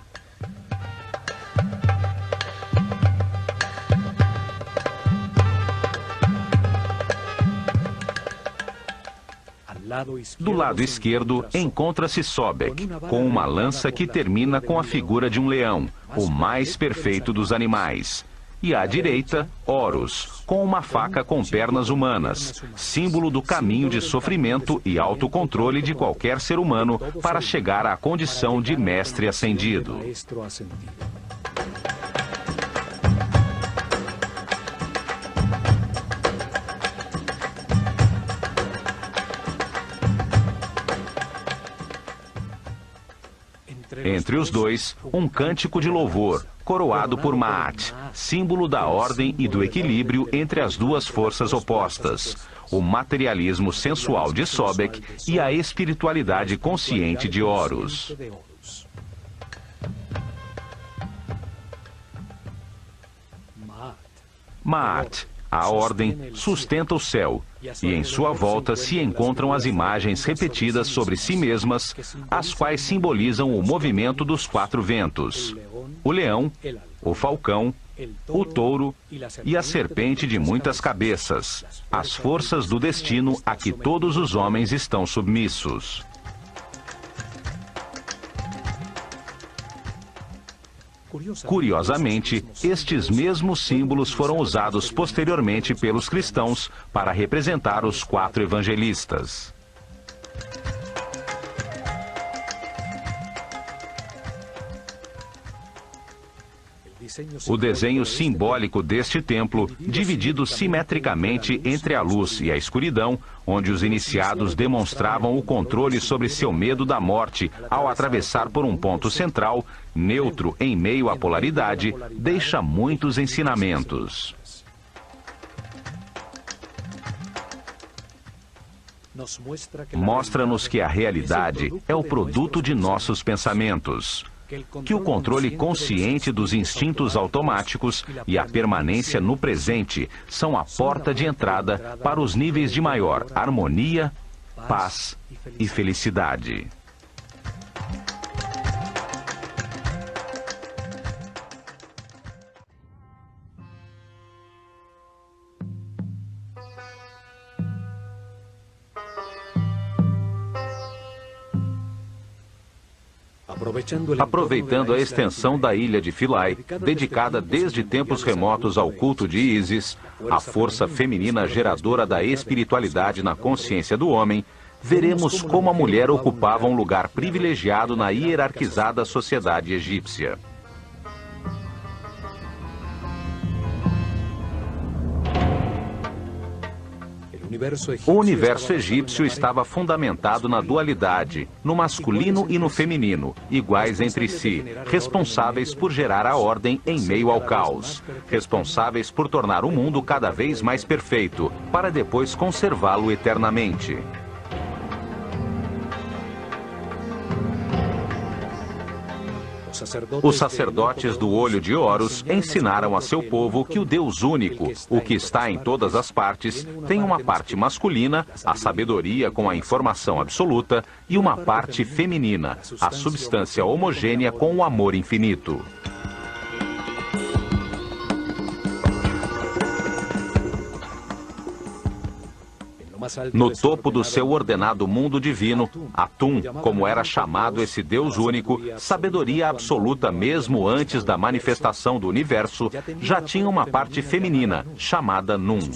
Do lado esquerdo, encontra-se Sobek, com uma lança que termina com a figura de um leão, o mais perfeito dos animais. E à direita, Horus, com uma faca com pernas humanas, símbolo do caminho de sofrimento e autocontrole de qualquer ser humano para chegar à condição de mestre ascendido. Entre os dois, um cântico de louvor, coroado por Ma'at, símbolo da ordem e do equilíbrio entre as duas forças opostas, o materialismo sensual de Sobek e a espiritualidade consciente de Horus. Ma'at, a ordem, sustenta o céu, e em sua volta se encontram as imagens repetidas sobre si mesmas, as quais simbolizam o movimento dos quatro ventos: o leão, o falcão, o touro e a serpente de muitas cabeças, as forças do destino a que todos os homens estão submissos. Curiosamente, estes mesmos símbolos foram usados posteriormente pelos cristãos para representar os quatro evangelistas. O desenho simbólico deste templo, dividido simetricamente entre a luz e a escuridão, onde os iniciados demonstravam o controle sobre seu medo da morte ao atravessar por um ponto central, neutro em meio à polaridade, deixa muitos ensinamentos. Mostra-nos que a realidade é o produto de nossos pensamentos, que o controle consciente dos instintos automáticos e a permanência no presente são a porta de entrada para os níveis de maior harmonia, paz e felicidade. Aproveitando a extensão da ilha de Philae, dedicada desde tempos remotos ao culto de Ísis, a força feminina geradora da espiritualidade na consciência do homem, veremos como a mulher ocupava um lugar privilegiado na hierarquizada sociedade egípcia. O universo egípcio estava fundamentado na dualidade, no masculino e no feminino, iguais entre si, responsáveis por gerar a ordem em meio ao caos, responsáveis por tornar o mundo cada vez mais perfeito, para depois conservá-lo eternamente. Os sacerdotes do olho de Horus ensinaram a seu povo que o Deus único, o que está em todas as partes, tem uma parte masculina, a sabedoria com a informação absoluta, e uma parte feminina, a substância homogênea com o amor infinito. No topo do seu ordenado mundo divino, Atum, como era chamado esse Deus único, sabedoria absoluta mesmo antes da manifestação do universo, já tinha uma parte feminina, chamada Nun.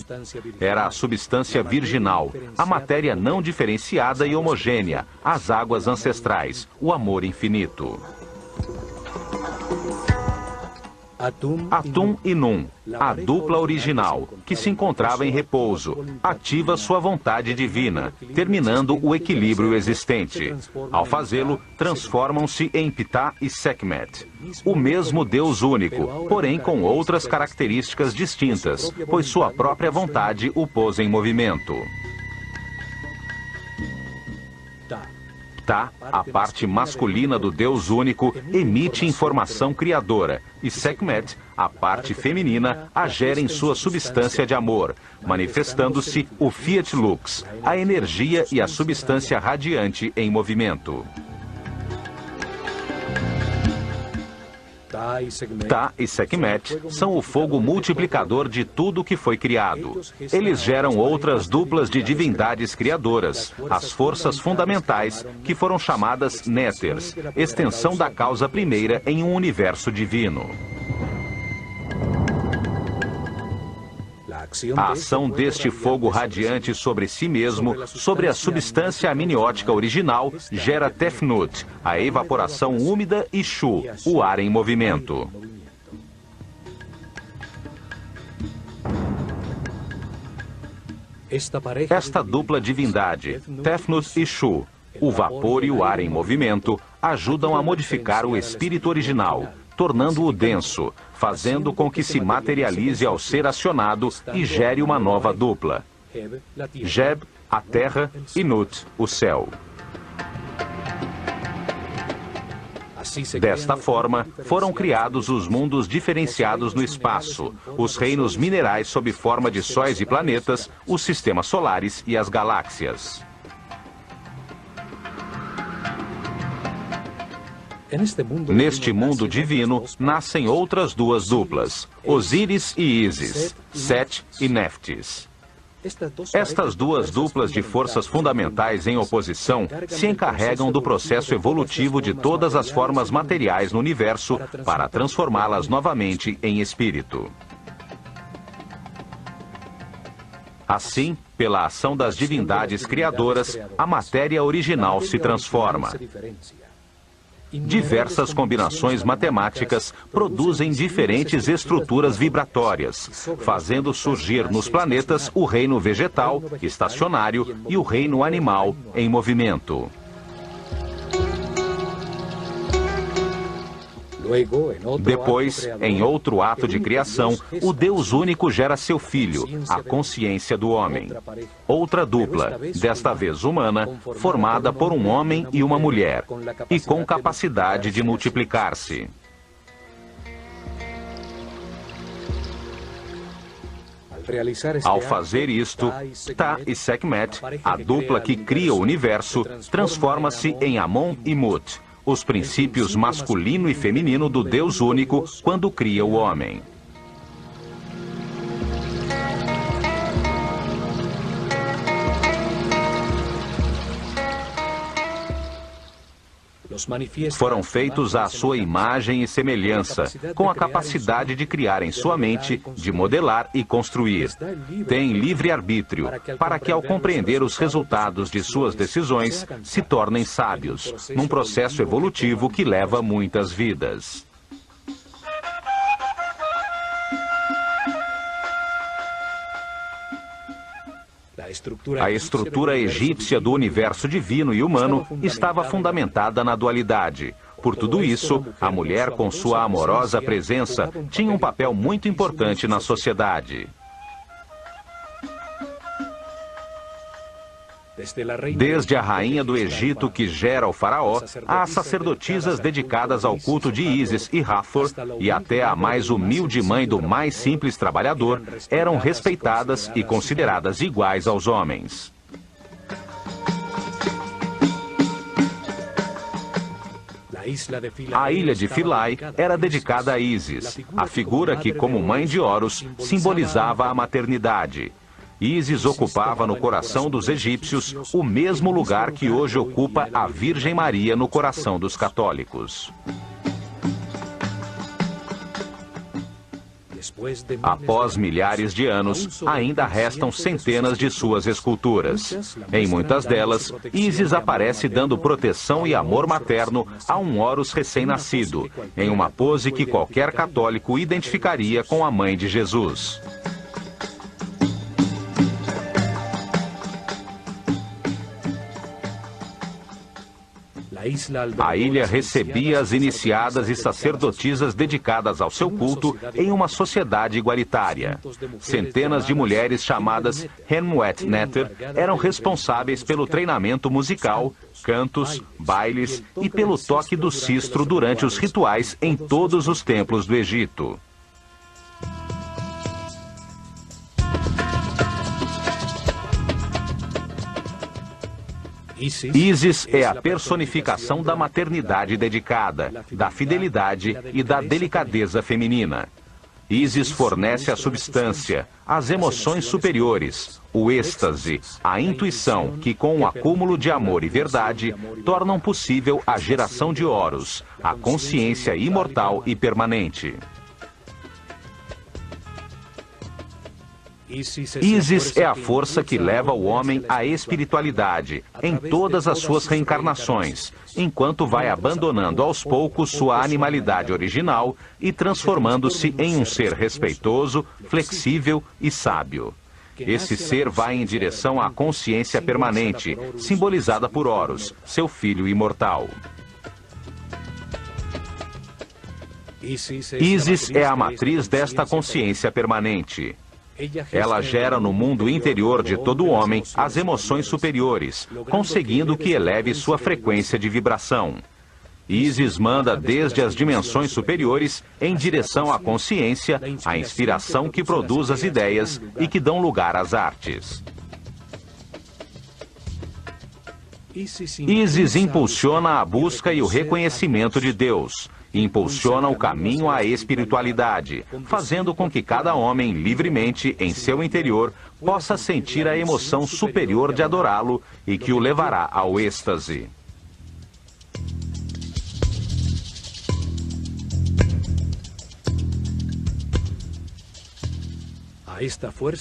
Era a substância virginal, a matéria não diferenciada e homogênea, as águas ancestrais, o amor infinito. Atum e Nun, a dupla original, que se encontrava em repouso, ativa sua vontade divina, terminando o equilíbrio existente. Ao fazê-lo, transformam-se em Ptah e Sekhmet, o mesmo Deus único, porém com outras características distintas, pois sua própria vontade o pôs em movimento. Ptah, a parte masculina do Deus único, emite informação criadora, e Sekhmet, a parte feminina, a gera em sua substância de amor, manifestando-se o Fiat Lux, a energia e a substância radiante em movimento. Ptah e Sekhmet são o fogo multiplicador de tudo que foi criado. Eles geram outras duplas de divindades criadoras, as forças fundamentais, que foram chamadas Néters, extensão da causa primeira em um universo divino. A ação deste fogo radiante sobre si mesmo, sobre a substância amniótica original, gera Tefnut, a evaporação úmida, e Shu, o ar em movimento. Esta dupla divindade, Tefnut e Shu, o vapor e o ar em movimento, ajudam a modificar o espírito original, tornando-o denso, fazendo com que se materialize ao ser acionado e gere uma nova dupla. Geb, a terra, e Nut, o céu. Desta forma, foram criados os mundos diferenciados no espaço, os reinos minerais sob forma de sóis e planetas, os sistemas solares e as galáxias. Neste mundo divino, nascem outras duas duplas, Osíris e Ísis, Set e Neftis. Estas duas duplas de forças fundamentais em oposição se encarregam do processo evolutivo de todas as formas materiais no universo para transformá-las novamente em espírito. Assim, pela ação das divindades criadoras, a matéria original se transforma. Diversas combinações matemáticas produzem diferentes estruturas vibratórias, fazendo surgir nos planetas o reino vegetal, estacionário, e o reino animal, em movimento. Depois, em outro ato de criação, o Deus único gera seu filho, a consciência do homem. Outra dupla, desta vez humana, formada por um homem e uma mulher, e com capacidade de multiplicar-se. Ao fazer isto, Ptah e Sekhmet, a dupla que cria o universo, transforma-se em Amon e Mut, os princípios masculino e feminino do Deus único quando cria o homem. Foram feitos à sua imagem e semelhança, com a capacidade de criar em sua mente, de modelar e construir. Têm livre-arbítrio, para que ao compreender os resultados de suas decisões, se tornem sábios, num processo evolutivo que leva muitas vidas. A estrutura egípcia do universo divino e humano estava fundamentada na dualidade. Por tudo isso, a mulher, com sua amorosa presença, tinha um papel muito importante na sociedade. Desde a rainha do Egito que gera o faraó, às sacerdotisas dedicadas ao culto de Ísis e Hathor, e até a mais humilde mãe do mais simples trabalhador, eram respeitadas e consideradas iguais aos homens. A ilha de Philae era dedicada a Ísis, a figura que, como mãe de Horus, simbolizava a maternidade. Ísis ocupava no coração dos egípcios o mesmo lugar que hoje ocupa a Virgem Maria no coração dos católicos. Após milhares de anos, ainda restam centenas de suas esculturas. Em muitas delas, Ísis aparece dando proteção e amor materno a um Horus recém-nascido, em uma pose que qualquer católico identificaria com a mãe de Jesus. A ilha recebia as iniciadas e sacerdotisas dedicadas ao seu culto em uma sociedade igualitária. Centenas de mulheres chamadas Henwet Neter eram responsáveis pelo treinamento musical, cantos, bailes e pelo toque do sistro durante os rituais em todos os templos do Egito. Ísis é a personificação da maternidade dedicada, da fidelidade e da delicadeza feminina. Ísis fornece a substância, as emoções superiores, o êxtase, a intuição que, com o acúmulo de amor e verdade, tornam possível a geração de Horus, a consciência imortal e permanente. Ísis é a força que leva o homem à espiritualidade, em todas as suas reencarnações, enquanto vai abandonando aos poucos sua animalidade original e transformando-se em um ser respeitoso, flexível e sábio. Esse ser vai em direção à consciência permanente, simbolizada por Horus, seu filho imortal. Ísis é a matriz desta consciência permanente. Ela gera no mundo interior de todo homem as emoções superiores, conseguindo que eleve sua frequência de vibração. Ísis manda desde as dimensões superiores em direção à consciência, a inspiração que produz as ideias e que dão lugar às artes. Ísis impulsiona a busca e o reconhecimento de Deus. Impulsiona o caminho à espiritualidade, fazendo com que cada homem, livremente, em seu interior, possa sentir a emoção superior de adorá-lo e que o levará ao êxtase.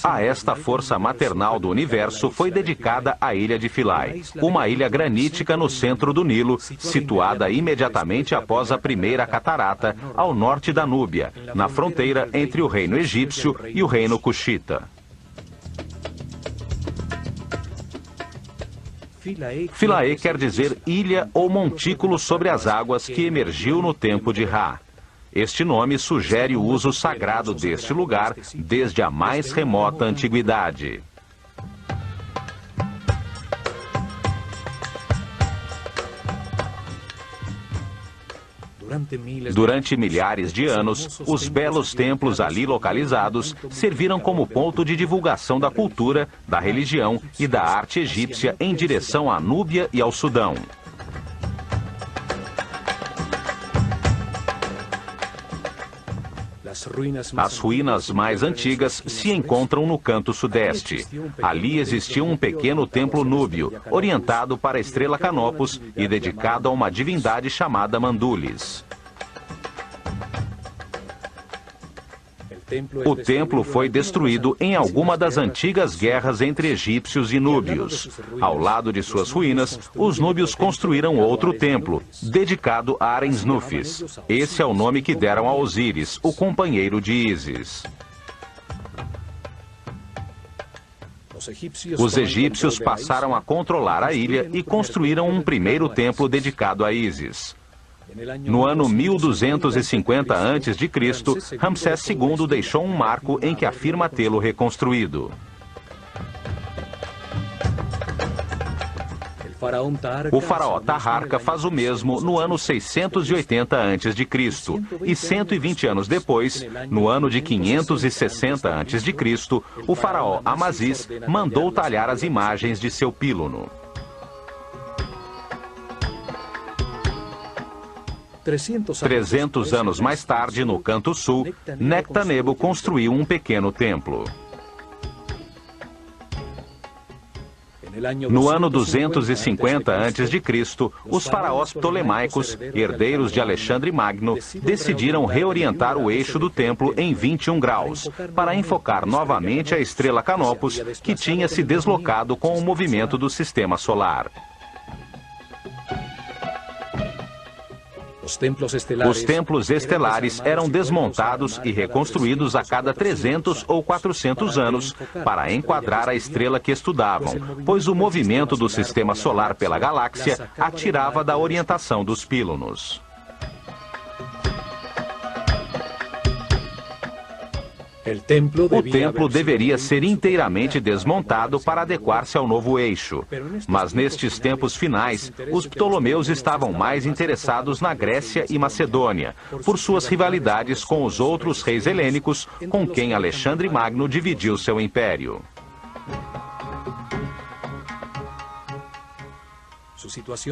A esta força maternal do universo foi dedicada a ilha de Philae, uma ilha granítica no centro do Nilo, situada imediatamente após a primeira catarata, ao norte da Núbia, na fronteira entre o reino egípcio e o reino cuxita. Philae quer dizer ilha ou montículo sobre as águas que emergiu no tempo de Ra. Este nome sugere o uso sagrado deste lugar desde a mais remota antiguidade. Durante milhares de anos, os belos templos ali localizados serviram como ponto de divulgação da cultura, da religião e da arte egípcia em direção à Núbia e ao Sudão. As ruínas mais antigas se encontram no canto sudeste. Ali existia um pequeno templo núbio, orientado para a estrela Canopus e dedicado a uma divindade chamada Mandulis. O templo foi destruído em alguma das antigas guerras entre egípcios e núbios. Ao lado de suas ruínas, os núbios construíram outro templo, dedicado a Arensnufis. Esse é o nome que deram a Osíris, o companheiro de Ísis. Os egípcios passaram a controlar a ilha e construíram um primeiro templo dedicado a Ísis. No ano 1250 a.C., Ramsés II deixou um marco em que afirma tê-lo reconstruído. O faraó Taharka faz o mesmo no ano 680 a.C. e 120 anos depois, no ano de 560 a.C., o faraó Amasis mandou talhar as imagens de seu pílono. 300 anos mais tarde, no canto sul, Nectanebo construiu um pequeno templo. No ano 250 a.C., os faraós ptolemaicos, herdeiros de Alexandre Magno, decidiram reorientar o eixo do templo em 21 graus, para enfocar novamente a estrela Canopus, que tinha se deslocado com o movimento do sistema solar. Os templos estelares eram desmontados e reconstruídos a cada 300 ou 400 anos para enquadrar a estrela que estudavam, pois o movimento do sistema solar pela galáxia a tirava da orientação dos pílunos. O templo deveria ser inteiramente desmontado para adequar-se ao novo eixo. Mas nestes tempos finais, os Ptolomeus estavam mais interessados na Grécia e Macedônia, por suas rivalidades com os outros reis helênicos com quem Alexandre Magno dividiu seu império.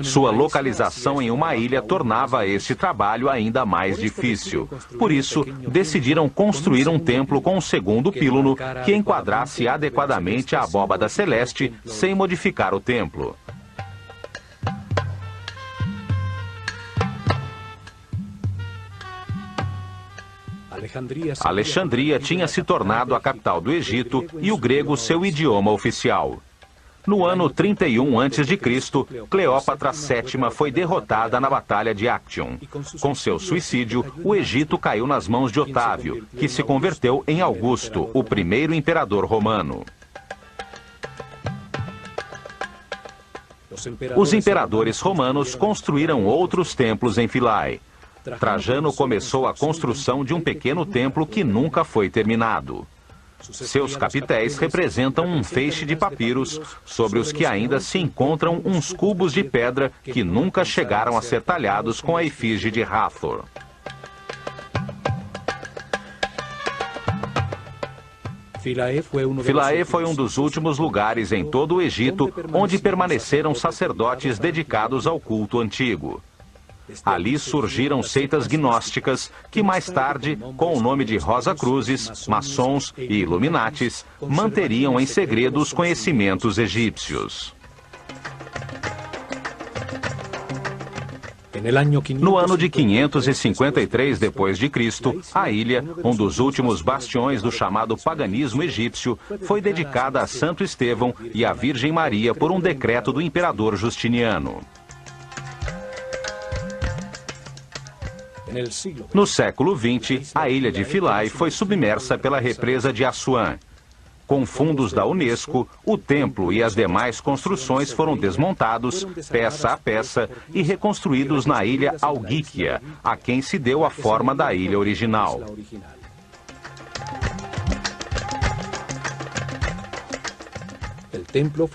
Sua localização em uma ilha tornava este trabalho ainda mais difícil. Por isso, decidiram construir um templo com um segundo píluno que enquadrasse adequadamente a abóbada celeste sem modificar o templo. Alexandria tinha se tornado a capital do Egito e o grego seu idioma oficial. No ano 31 a.C., Cleópatra VII foi derrotada na Batalha de Actium. Com seu suicídio, o Egito caiu nas mãos de Otávio, que se converteu em Augusto, o primeiro imperador romano. Os imperadores romanos construíram outros templos em Philae. Trajano começou a construção de um pequeno templo que nunca foi terminado. Seus capitéis representam um feixe de papiros, sobre os que ainda se encontram uns cubos de pedra que nunca chegaram a ser talhados com a efígie de Hathor. Philae foi um dos últimos lugares em todo o Egito onde permaneceram sacerdotes dedicados ao culto antigo. Ali surgiram seitas gnósticas que mais tarde, com o nome de Rosacruzes, maçons e Illuminatis, manteriam em segredo os conhecimentos egípcios. No ano de 553 d.C., a ilha, um dos últimos bastiões do chamado paganismo egípcio, foi dedicada a Santo Estevão e à Virgem Maria por um decreto do imperador Justiniano. No século XX, a ilha de Philae foi submersa pela represa de Assuã. Com fundos da Unesco, o templo e as demais construções foram desmontados, peça a peça, e reconstruídos na ilha Algíquia, a quem se deu a forma da ilha original.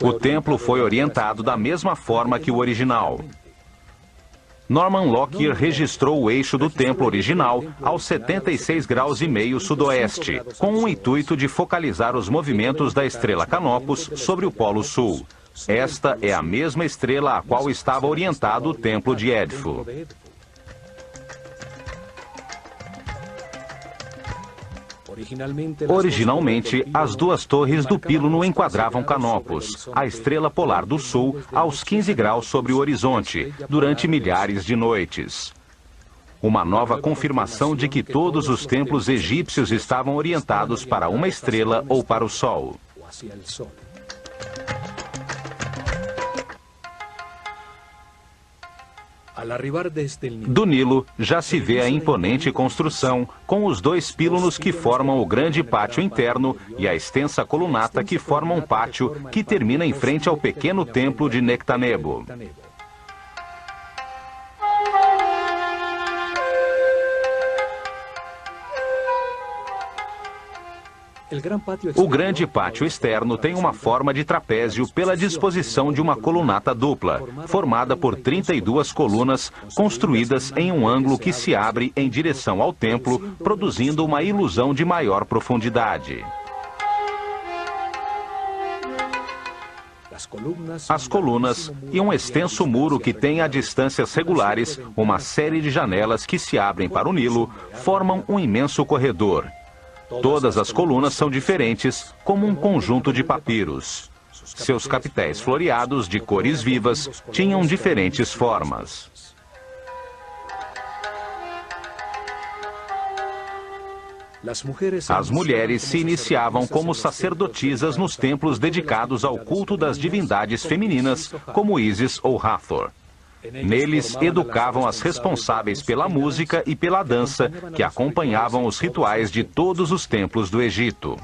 O templo foi orientado da mesma forma que o original. Norman Lockyer registrou o eixo do templo original aos 76 graus e meio sudoeste, com o intuito de focalizar os movimentos da estrela Canopus sobre o Polo Sul. Esta é a mesma estrela a qual estava orientado o templo de Edfu. Originalmente, as duas torres do píluno enquadravam Canopus, a estrela polar do sul, aos 15 graus sobre o horizonte, durante milhares de noites. Uma nova confirmação de que todos os templos egípcios estavam orientados para uma estrela ou para o sol. Do Nilo, já se vê a imponente construção, com os dois pílunos que formam o grande pátio interno e a extensa colunata que forma um pátio que termina em frente ao pequeno templo de Nectanebo. O grande pátio externo tem uma forma de trapézio pela disposição de uma colunata dupla, formada por 32 colunas construídas em um ângulo que se abre em direção ao templo, produzindo uma ilusão de maior profundidade. As colunas e um extenso muro que tem a distâncias regulares, uma série de janelas que se abrem para o Nilo, formam um imenso corredor. Todas as colunas são diferentes, como um conjunto de papiros. Seus capitéis floreados, de cores vivas, tinham diferentes formas. As mulheres se iniciavam como sacerdotisas nos templos dedicados ao culto das divindades femininas, como Ísis ou Hathor. Neles, educavam as responsáveis pela música e pela dança, que acompanhavam os rituais de todos os templos do Egito.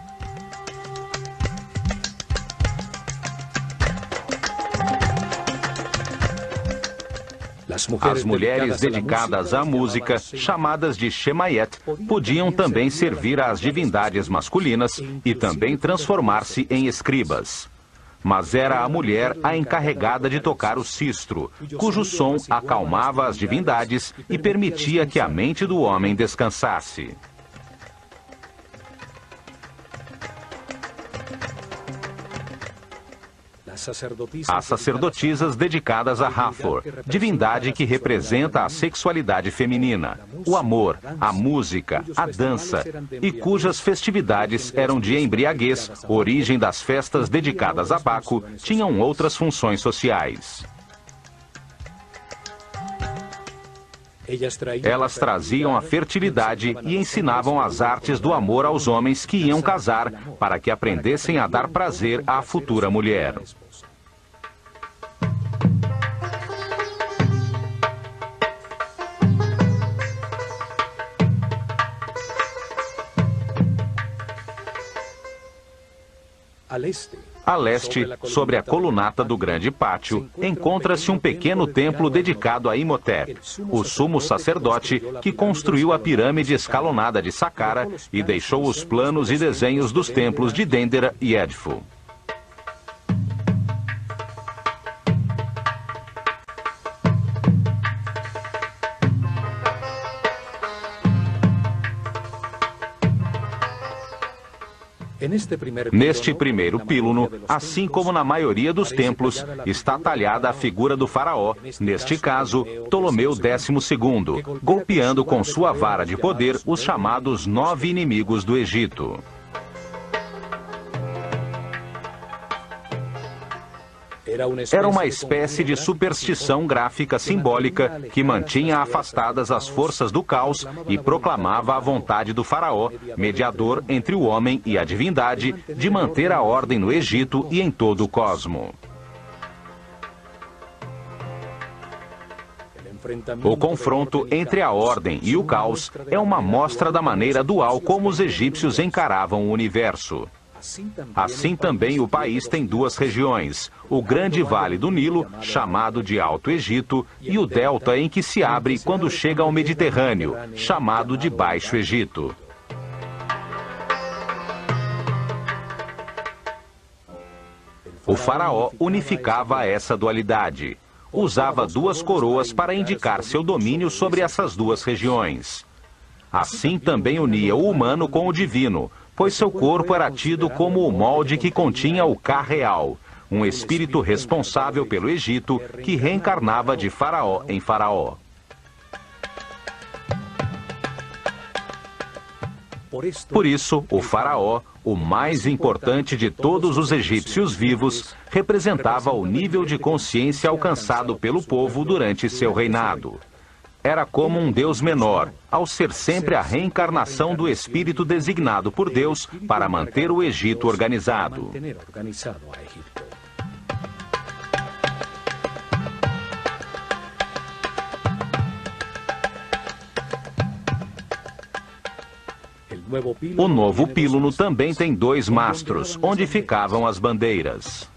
As mulheres dedicadas à música, chamadas de Shemayet, podiam também servir às divindades masculinas e também transformar-se em escribas. Mas era a mulher a encarregada de tocar o sistro, cujo som acalmava as divindades e permitia que a mente do homem descansasse. As sacerdotisas dedicadas a Hathor, divindade que representa a sexualidade feminina, o amor, a música, a dança, e cujas festividades eram de embriaguez, origem das festas dedicadas a Baco, tinham outras funções sociais. Elas traziam a fertilidade e ensinavam as artes do amor aos homens que iam casar, para que aprendessem a dar prazer à futura mulher. A leste, sobre a colunata do grande pátio, encontra-se um pequeno templo dedicado a Imhotep, o sumo sacerdote que construiu a pirâmide escalonada de Saqqara e deixou os planos e desenhos dos templos de Dendera e Edfu. Neste primeiro píluno, assim como na maioria dos templos, está talhada a figura do faraó, neste caso, Ptolomeu XII, golpeando com sua vara de poder os chamados 9 inimigos do Egito. Era uma espécie de superstição gráfica simbólica que mantinha afastadas as forças do caos e proclamava a vontade do faraó, mediador entre o homem e a divindade, de manter a ordem no Egito e em todo o cosmo. O confronto entre a ordem e o caos é uma mostra da maneira dual como os egípcios encaravam o universo. Assim também o país tem duas regiões, o grande vale do Nilo, chamado de Alto Egito, e o delta em que se abre quando chega ao Mediterrâneo, chamado de Baixo Egito. O faraó unificava essa dualidade. Usava duas coroas para indicar seu domínio sobre essas duas regiões. Assim também unia o humano com o divino, pois seu corpo era tido como o molde que continha o Ka real, um espírito responsável pelo Egito que reencarnava de faraó em faraó. Por isso, o faraó, o mais importante de todos os egípcios vivos, representava o nível de consciência alcançado pelo povo durante seu reinado. Era como um Deus menor, ao ser sempre a reencarnação do espírito designado por Deus para manter o Egito organizado. O novo píluno também tem 2 mastros, onde ficavam as bandeiras.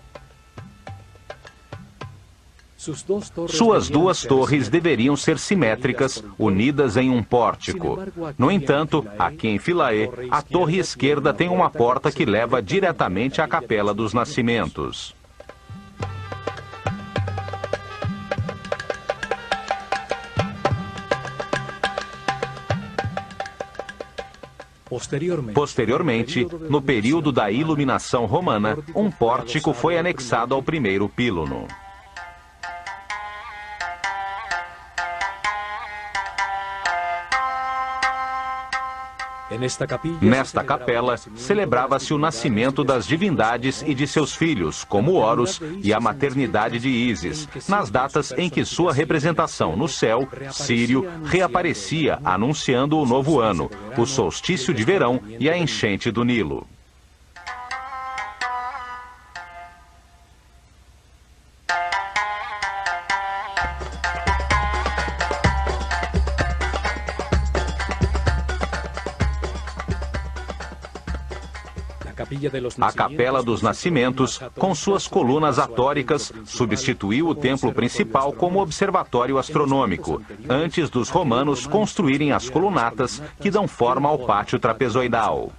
Suas 2 torres deveriam ser simétricas, unidas em um pórtico. No entanto, aqui em Philae, a torre esquerda tem uma porta que leva diretamente à Capela dos Nascimentos. Posteriormente, no período da iluminação romana, um pórtico foi anexado ao primeiro píluno. Nesta capela, celebrava-se o nascimento das divindades e de seus filhos, como Horus, e a maternidade de Ísis, nas datas em que sua representação no céu, Sírio, reaparecia, anunciando o novo ano, o solstício de verão e a enchente do Nilo. A Capela dos Nascimentos, com suas colunas atóricas, substituiu o templo principal como observatório astronômico, antes dos romanos construírem as colunatas que dão forma ao pátio trapezoidal.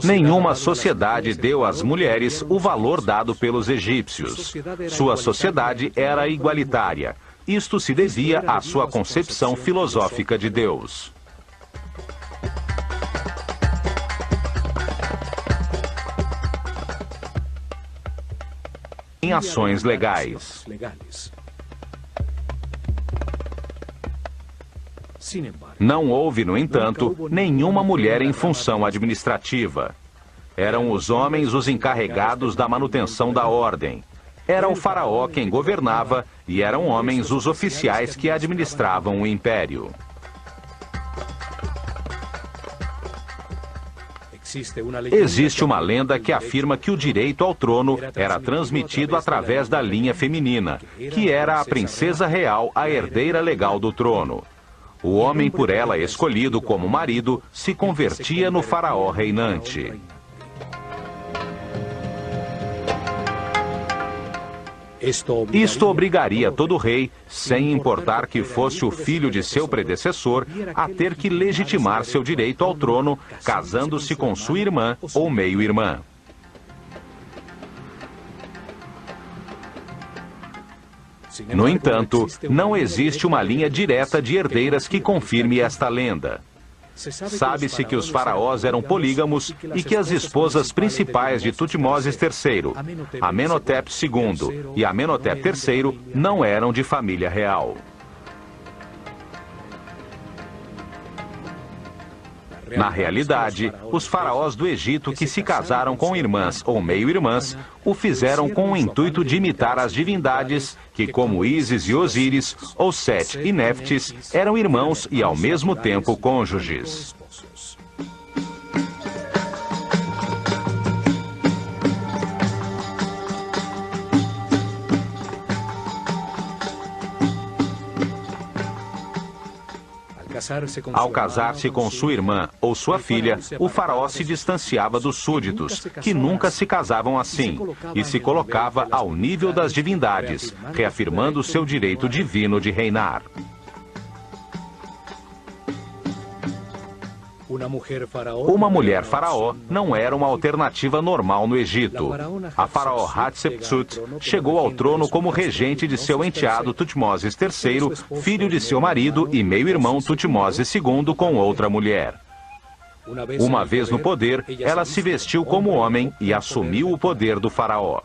Nenhuma sociedade deu às mulheres o valor dado pelos egípcios. Sua sociedade era igualitária. Isto se devia à sua concepção filosófica de Deus. Em ações legais. Não houve, no entanto, nenhuma mulher em função administrativa. Eram os homens os encarregados da manutenção da ordem. Era o faraó quem governava e eram homens os oficiais que administravam o império. Existe uma lenda que afirma que o direito ao trono era transmitido através da linha feminina, que era a princesa real, a herdeira legal do trono. O homem por ela escolhido como marido se convertia no faraó reinante. Isto obrigaria todo rei, sem importar que fosse o filho de seu predecessor, a ter que legitimar seu direito ao trono, casando-se com sua irmã ou meio-irmã. No entanto, não existe uma linha direta de herdeiras que confirme esta lenda. Sabe-se que os faraós eram polígamos e que as esposas principais de Tutmoses III, Amenhotep II e Amenhotep III, não eram de família real. Na realidade, os faraós do Egito que se casaram com irmãs ou meio-irmãs, o fizeram com o intuito de imitar as divindades que, como Ísis e Osíris, ou Sete e Néftis, eram irmãos e ao mesmo tempo cônjuges. Ao casar-se com sua irmã ou sua filha, o faraó se distanciava dos súditos, que nunca se casavam assim, e se colocava ao nível das divindades, reafirmando seu direito divino de reinar. Uma mulher faraó não era uma alternativa normal no Egito. A faraó Hatshepsut chegou ao trono como regente de seu enteado Tutmoses III, filho de seu marido e meio-irmão Tutmoses II com outra mulher. Uma vez no poder, ela se vestiu como homem e assumiu o poder do faraó.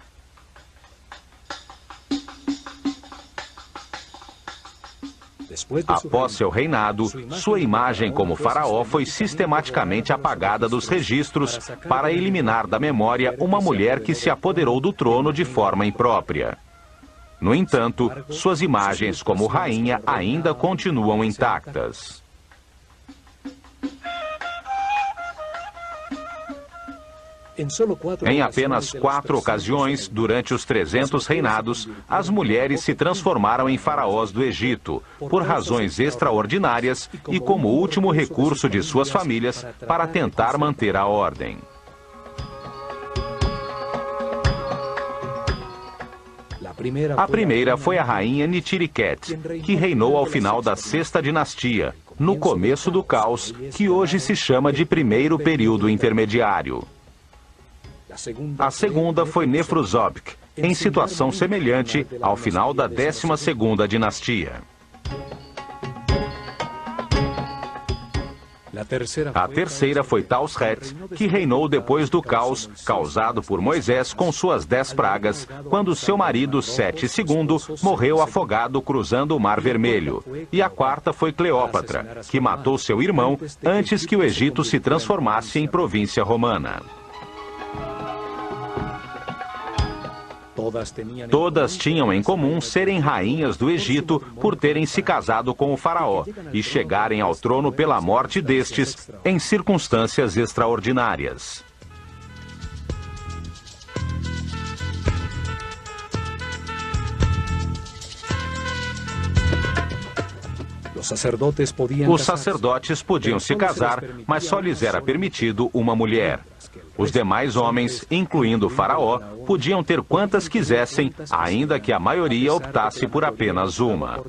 Após seu reinado, sua imagem como faraó foi sistematicamente apagada dos registros para eliminar da memória uma mulher que se apoderou do trono de forma imprópria. No entanto, suas imagens como rainha ainda continuam intactas. Em apenas 4 ocasiões, durante os 300 reinados, as mulheres se transformaram em faraós do Egito, por razões extraordinárias e como último recurso de suas famílias para tentar manter a ordem. A primeira foi a rainha Nitiriket, que reinou ao final da 6ª dinastia, no começo do caos, que hoje se chama de primeiro período intermediário. A segunda foi Nefrusobk, em situação semelhante ao final da 12ª dinastia. A terceira foi Tausret, que reinou depois do caos causado por Moisés com suas 10 pragas, quando seu marido Sete II morreu afogado cruzando o Mar Vermelho. E a quarta foi Cleópatra, que matou seu irmão antes que o Egito se transformasse em província romana. Todas tinham em comum serem rainhas do Egito por terem se casado com o faraó e chegarem ao trono pela morte destes em circunstâncias extraordinárias. Os sacerdotes podiam se casar, mas só lhes era permitido uma mulher. Os demais homens, incluindo o faraó, podiam ter quantas quisessem, ainda que a maioria optasse por apenas uma.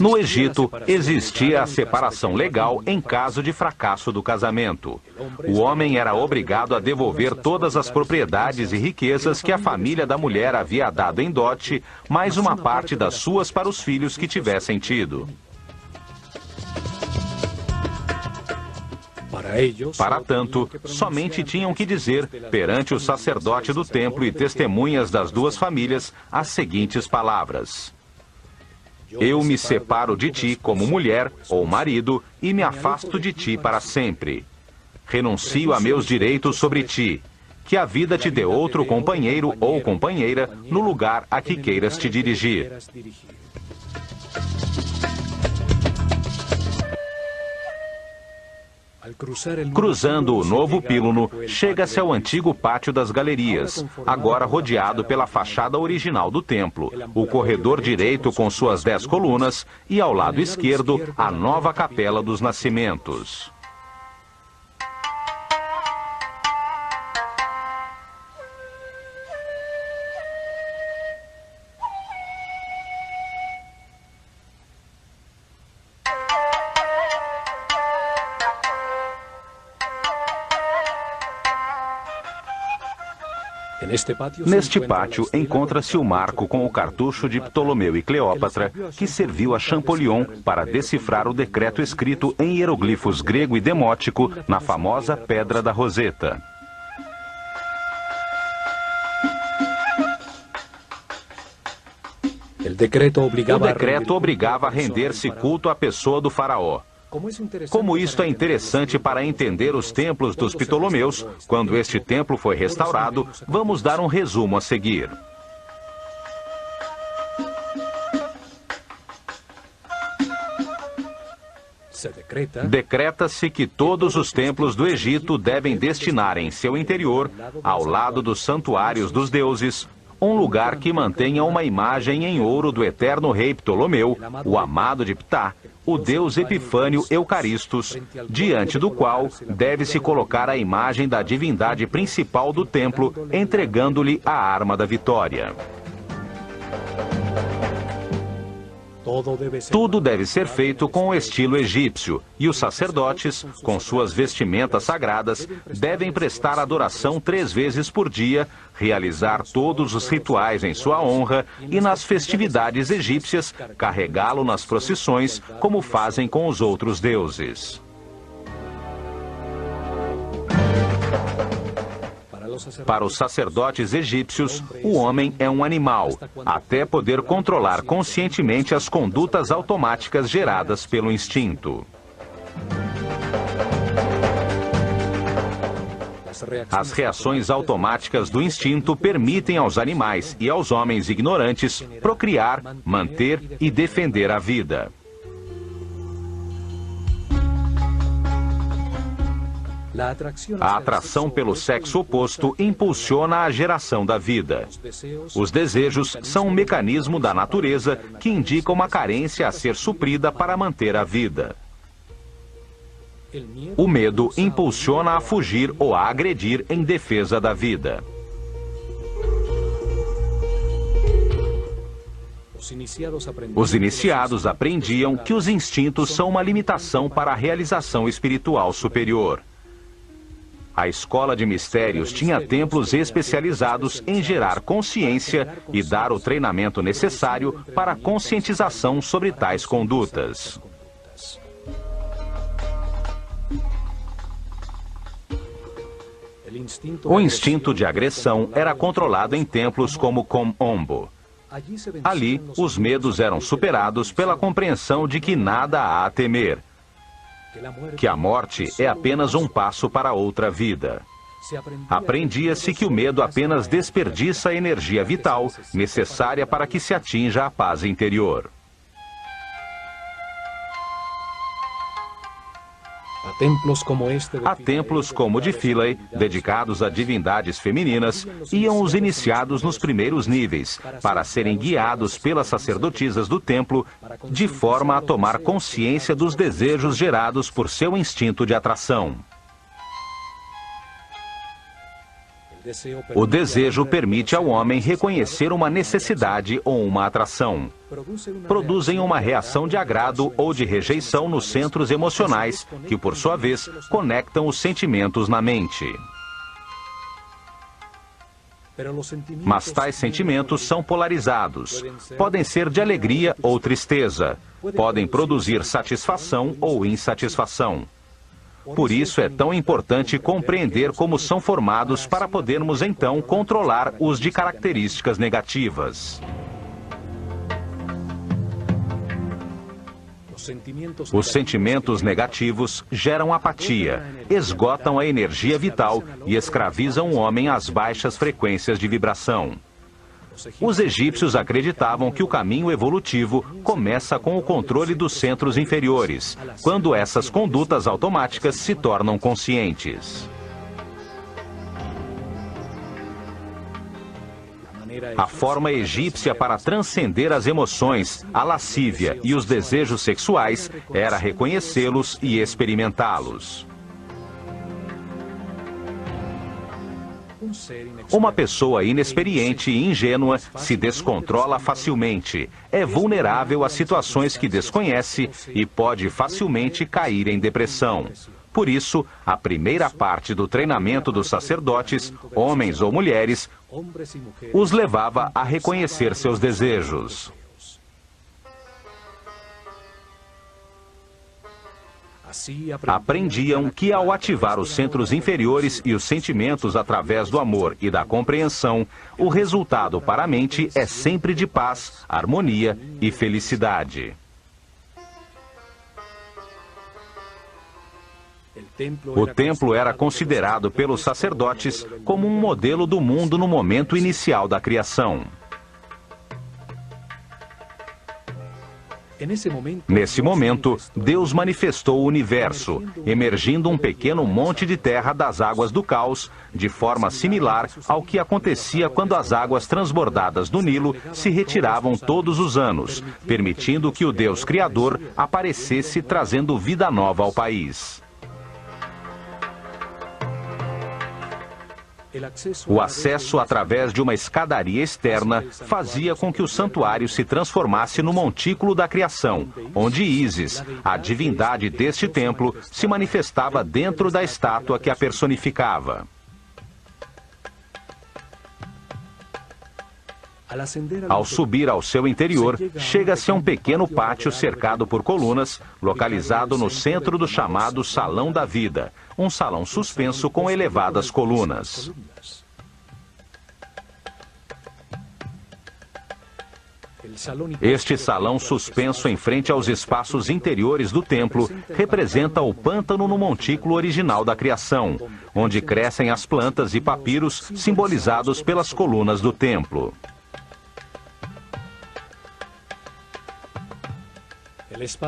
No Egito, existia a separação legal em caso de fracasso do casamento. O homem era obrigado a devolver todas as propriedades e riquezas que a família da mulher havia dado em dote, mais uma parte das suas para os filhos que tivessem tido. Para tanto, somente tinham que dizer, perante o sacerdote do templo e testemunhas das duas famílias, as seguintes palavras: eu me separo de ti como mulher ou marido e me afasto de ti para sempre. Renuncio a meus direitos sobre ti. Que a vida te dê outro companheiro ou companheira no lugar a que queiras te dirigir. Cruzando o novo píluno, chega-se ao antigo pátio das galerias, agora rodeado pela fachada original do templo, o corredor direito com suas 10 colunas e, ao lado esquerdo, a nova Capela dos Nascimentos. Neste pátio encontra-se o marco com o cartucho de Ptolomeu e Cleópatra, que serviu a Champollion para decifrar o decreto escrito em hieroglifos grego e demótico na famosa Pedra da Roseta. O decreto obrigava a render-se culto à pessoa do faraó. Como isto é interessante para entender os templos dos Ptolomeus, quando este templo foi restaurado, vamos dar um resumo a seguir. Decreta-se que todos os templos do Egito devem destinar em seu interior, ao lado dos santuários dos deuses, um lugar que mantenha uma imagem em ouro do eterno rei Ptolomeu, o amado de Ptah, o deus Epifânio Eucaristos, diante do qual deve-se colocar a imagem da divindade principal do templo, entregando-lhe a arma da vitória. Tudo deve ser feito com o estilo egípcio, e os sacerdotes, com suas vestimentas sagradas, devem prestar adoração 3 vezes por dia, realizar todos os rituais em sua honra e, nas festividades egípcias, carregá-lo nas procissões, como fazem com os outros deuses. Para os sacerdotes egípcios, o homem é um animal, até poder controlar conscientemente as condutas automáticas geradas pelo instinto. As reações automáticas do instinto permitem aos animais e aos homens ignorantes procriar, manter e defender a vida. A atração pelo sexo oposto impulsiona a geração da vida. Os desejos são um mecanismo da natureza que indica uma carência a ser suprida para manter a vida. O medo impulsiona a fugir ou a agredir em defesa da vida. Os iniciados aprendiam que os instintos são uma limitação para a realização espiritual superior. A escola de mistérios tinha templos especializados em gerar consciência e dar o treinamento necessário para a conscientização sobre tais condutas. O instinto de agressão era controlado em templos como Kom-Ombo. Ali, os medos eram superados pela compreensão de que nada há a temer, que a morte é apenas um passo para outra vida. Aprendia-se que o medo apenas desperdiça a energia vital necessária para que se atinja a paz interior. A templos como o de Philae, dedicados a divindades femininas, iam os iniciados nos primeiros níveis, para serem guiados pelas sacerdotisas do templo, de forma a tomar consciência dos desejos gerados por seu instinto de atração. O desejo permite ao homem reconhecer uma necessidade ou uma atração. Produzem uma reação de agrado ou de rejeição nos centros emocionais, que, por sua vez, conectam os sentimentos na mente. Mas tais sentimentos são polarizados. Podem ser de alegria ou tristeza. Podem produzir satisfação ou insatisfação. Por isso é tão importante compreender como são formados para podermos então controlar os de características negativas. Os sentimentos negativos geram apatia, esgotam a energia vital e escravizam o homem às baixas frequências de vibração. Os egípcios acreditavam que o caminho evolutivo começa com o controle dos centros inferiores, quando essas condutas automáticas se tornam conscientes. A forma egípcia para transcender as emoções, a lascívia e os desejos sexuais era reconhecê-los e experimentá-los. Uma pessoa inexperiente e ingênua se descontrola facilmente, é vulnerável a situações que desconhece e pode facilmente cair em depressão. Por isso, a primeira parte do treinamento dos sacerdotes, homens ou mulheres, os levava a reconhecer seus desejos. Aprendiam que ao ativar os centros inferiores e os sentimentos através do amor e da compreensão, o resultado para a mente é sempre de paz, harmonia e felicidade. O templo era considerado pelos sacerdotes como um modelo do mundo no momento inicial da criação. Nesse momento, Deus manifestou o universo, emergindo um pequeno monte de terra das águas do caos, de forma similar ao que acontecia quando as águas transbordadas do Nilo se retiravam todos os anos, permitindo que o Deus Criador aparecesse trazendo vida nova ao país. O acesso através de uma escadaria externa fazia com que o santuário se transformasse no montículo da criação, onde Ísis, a divindade deste templo, se manifestava dentro da estátua que a personificava. Ao subir ao seu interior, chega-se a um pequeno pátio cercado por colunas, localizado no centro do chamado Salão da Vida, um salão suspenso com elevadas colunas. Este salão suspenso em frente aos espaços interiores do templo representa o pântano no montículo original da criação, onde crescem as plantas e papiros simbolizados pelas colunas do templo.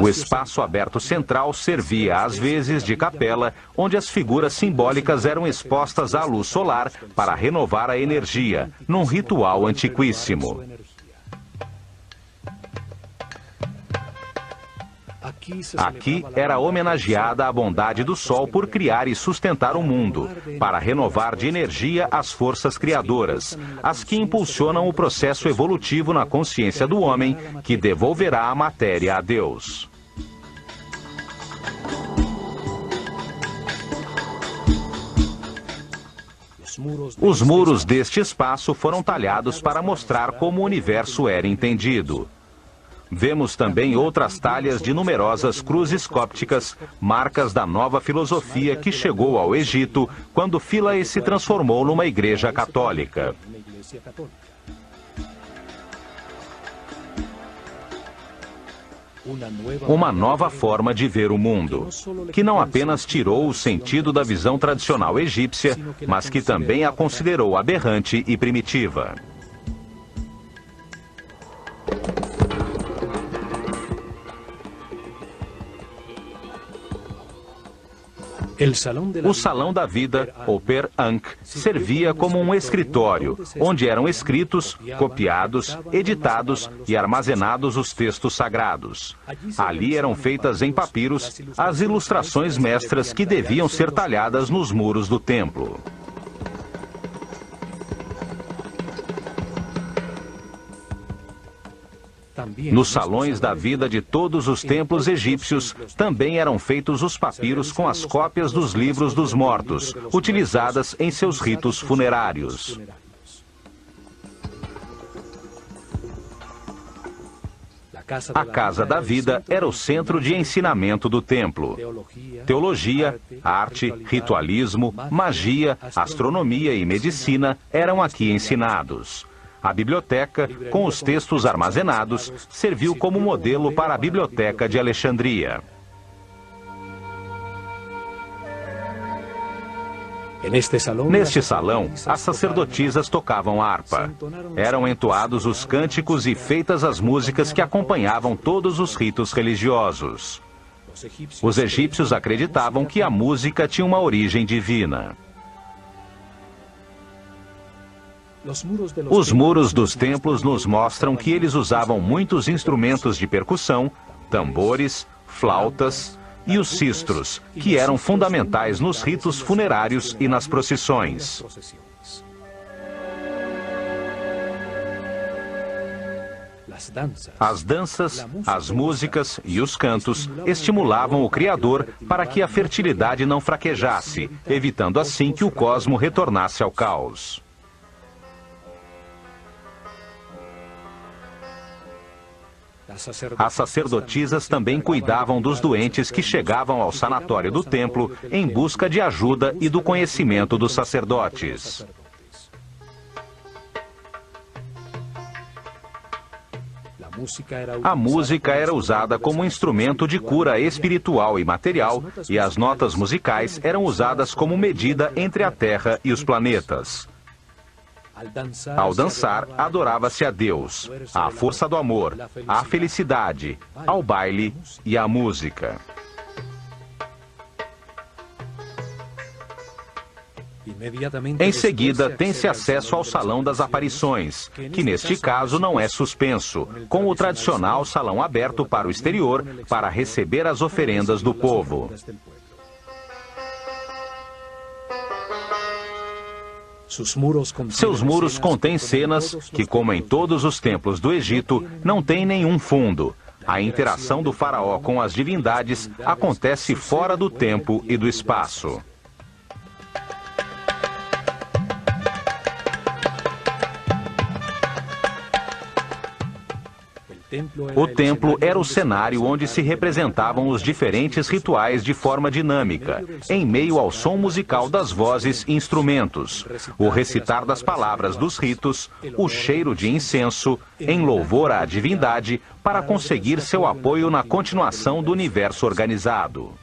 O espaço aberto central servia às vezes de capela, onde as figuras simbólicas eram expostas à luz solar para renovar a energia, num ritual antiquíssimo. Aqui era homenageada a bondade do Sol por criar e sustentar o mundo, para renovar de energia as forças criadoras, as que impulsionam o processo evolutivo na consciência do homem, que devolverá a matéria a Deus. Os muros deste espaço foram talhados para mostrar como o universo era entendido. Vemos também outras talhas de numerosas cruzes cópticas, marcas da nova filosofia que chegou ao Egito quando Philae se transformou numa igreja católica. Uma nova forma de ver o mundo, que não apenas tirou o sentido da visão tradicional egípcia, mas que também a considerou aberrante e primitiva. O Salão da Vida, ou Per Ankh, servia como um escritório, onde eram escritos, copiados, editados e armazenados os textos sagrados. Ali eram feitas em papiros as ilustrações mestras que deviam ser talhadas nos muros do templo. Nos salões da vida de todos os templos egípcios também eram feitos os papiros com as cópias dos livros dos mortos, utilizadas em seus ritos funerários. A Casa da Vida era o centro de ensinamento do templo. Teologia, arte, ritualismo, magia, astronomia e medicina eram aqui ensinados. A biblioteca, com os textos armazenados, serviu como modelo para a Biblioteca de Alexandria. Neste salão, as sacerdotisas tocavam harpa. Eram entoados os cânticos e feitas as músicas que acompanhavam todos os ritos religiosos. Os egípcios acreditavam que a música tinha uma origem divina. Os muros dos templos nos mostram que eles usavam muitos instrumentos de percussão, tambores, flautas e os sistros, que eram fundamentais nos ritos funerários e nas procissões. As danças, as músicas e os cantos estimulavam o Criador para que a fertilidade não fraquejasse, evitando assim que o cosmo retornasse ao caos. As sacerdotisas também cuidavam dos doentes que chegavam ao sanatório do templo em busca de ajuda e do conhecimento dos sacerdotes. A música era usada como instrumento de cura espiritual e material, e as notas musicais eram usadas como medida entre a Terra e os planetas. Ao dançar, adorava-se a Deus, à força do amor, à felicidade, ao baile e à música. Em seguida, tem-se acesso ao Salão das Aparições, que neste caso não é suspenso, com o tradicional salão aberto para o exterior para receber as oferendas do povo. Seus muros contêm cenas que, como em todos os templos do Egito, não têm nenhum fundo. A interação do faraó com as divindades acontece fora do tempo e do espaço. O templo era o cenário onde se representavam os diferentes rituais de forma dinâmica, em meio ao som musical das vozes e instrumentos, o recitar das palavras dos ritos, o cheiro de incenso, em louvor à divindade, para conseguir seu apoio na continuação do universo organizado.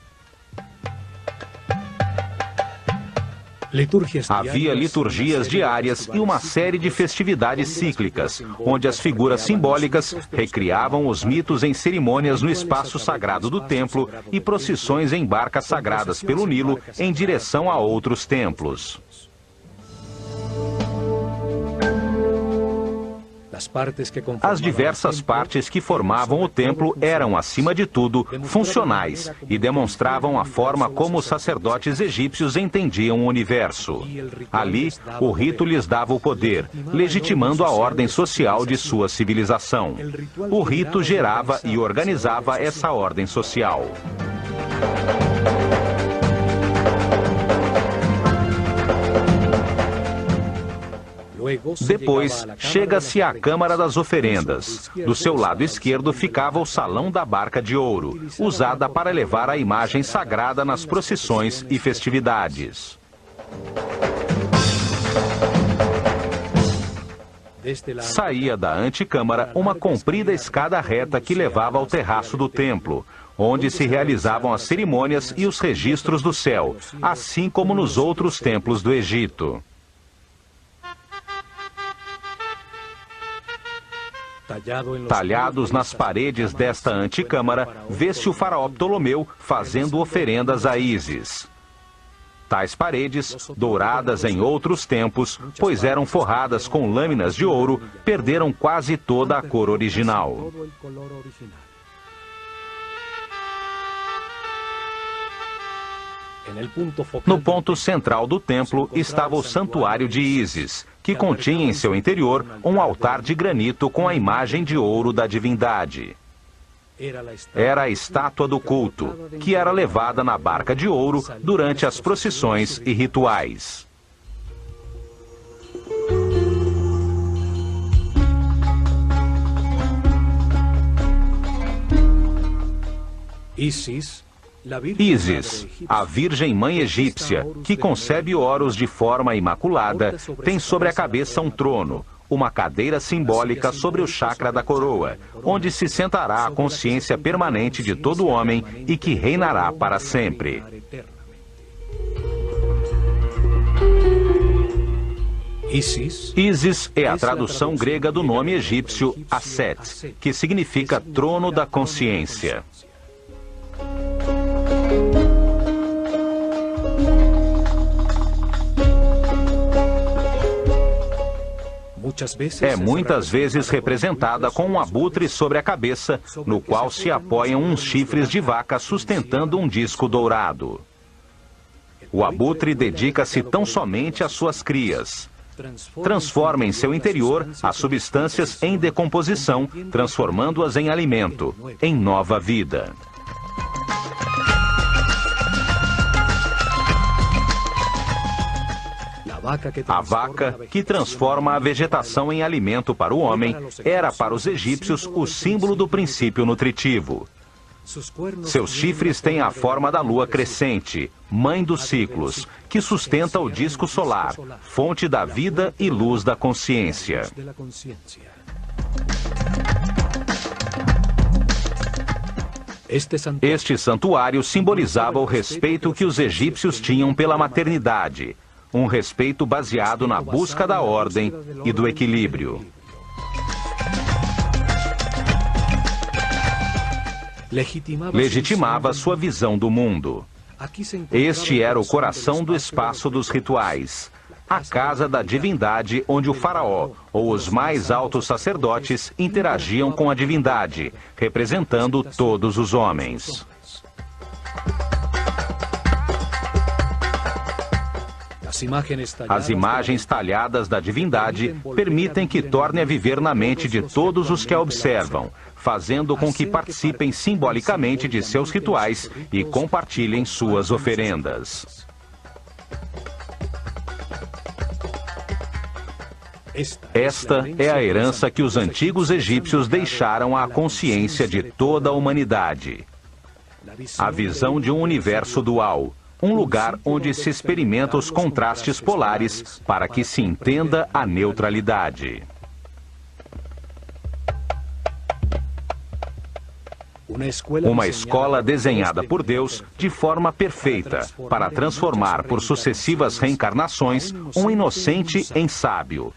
Havia liturgias diárias e uma série de festividades cíclicas, onde as figuras simbólicas recriavam os mitos em cerimônias no espaço sagrado do templo e procissões em barcas sagradas pelo Nilo em direção a outros templos. As diversas partes que formavam o templo eram, acima de tudo, funcionais e demonstravam a forma como os sacerdotes egípcios entendiam o universo. Ali, o rito lhes dava o poder, legitimando a ordem social de sua civilização. O rito gerava e organizava essa ordem social. Depois, chega-se à Câmara das Oferendas. Do seu lado esquerdo ficava o Salão da Barca de Ouro, usada para levar a imagem sagrada nas procissões e festividades. Saía da antecâmara uma comprida escada reta que levava ao terraço do templo, onde se realizavam as cerimônias e os registros do céu, assim como nos outros templos do Egito. Talhados nas paredes desta antecâmara, vê-se o faraó Ptolomeu fazendo oferendas a Ísis. Tais paredes, douradas em outros tempos, pois eram forradas com lâminas de ouro, perderam quase toda a cor original. No ponto central do templo estava o santuário de Ísis, que continha em seu interior um altar de granito com a imagem de ouro da divindade. Era a estátua do culto, que era levada na barca de ouro durante as procissões e rituais. Ísis, a Virgem Mãe Egípcia, que concebe Horus de forma imaculada, tem sobre a cabeça um trono, uma cadeira simbólica sobre o chakra da coroa, onde se sentará a consciência permanente de todo homem e que reinará para sempre. Ísis é a tradução grega do nome egípcio Aset, que significa trono da consciência. É muitas vezes representada com um abutre sobre a cabeça, no qual se apoiam uns chifres de vaca sustentando um disco dourado. O abutre dedica-se tão somente às suas crias. Transforma em seu interior as substâncias em decomposição, transformando-as em alimento, em nova vida. A vaca, que transforma a vegetação em alimento para o homem, era para os egípcios o símbolo do princípio nutritivo. Seus chifres têm a forma da lua crescente, mãe dos ciclos, que sustenta o disco solar, fonte da vida e luz da consciência. Este santuário simbolizava o respeito que os egípcios tinham pela maternidade, um respeito baseado na busca da ordem e do equilíbrio. Legitimava sua visão do mundo. Este era o coração do espaço dos rituais, a casa da divindade onde o faraó ou os mais altos sacerdotes interagiam com a divindade, representando todos os homens. As imagens talhadas da divindade permitem que torne a viver na mente de todos os que a observam, fazendo com que participem simbolicamente de seus rituais e compartilhem suas oferendas. Esta é a herança que os antigos egípcios deixaram à consciência de toda a humanidade. A visão de um universo dual. Um lugar onde se experimenta os contrastes polares para que se entenda a neutralidade. Uma escola desenhada por Deus de forma perfeita para transformar por sucessivas reencarnações um inocente em sábio,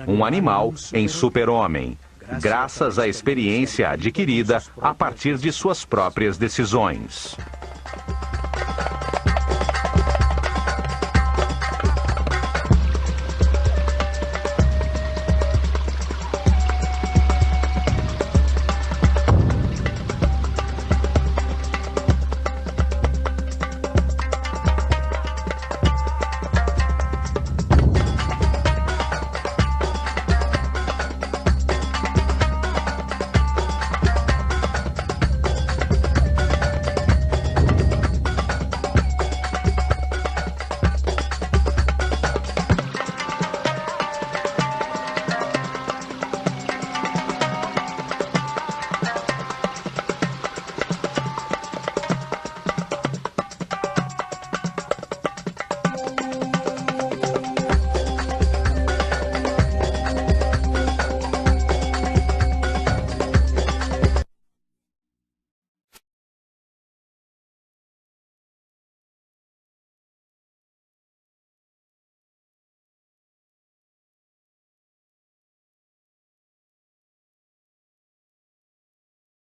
um animal em super-homem, graças à experiência adquirida a partir de suas próprias decisões.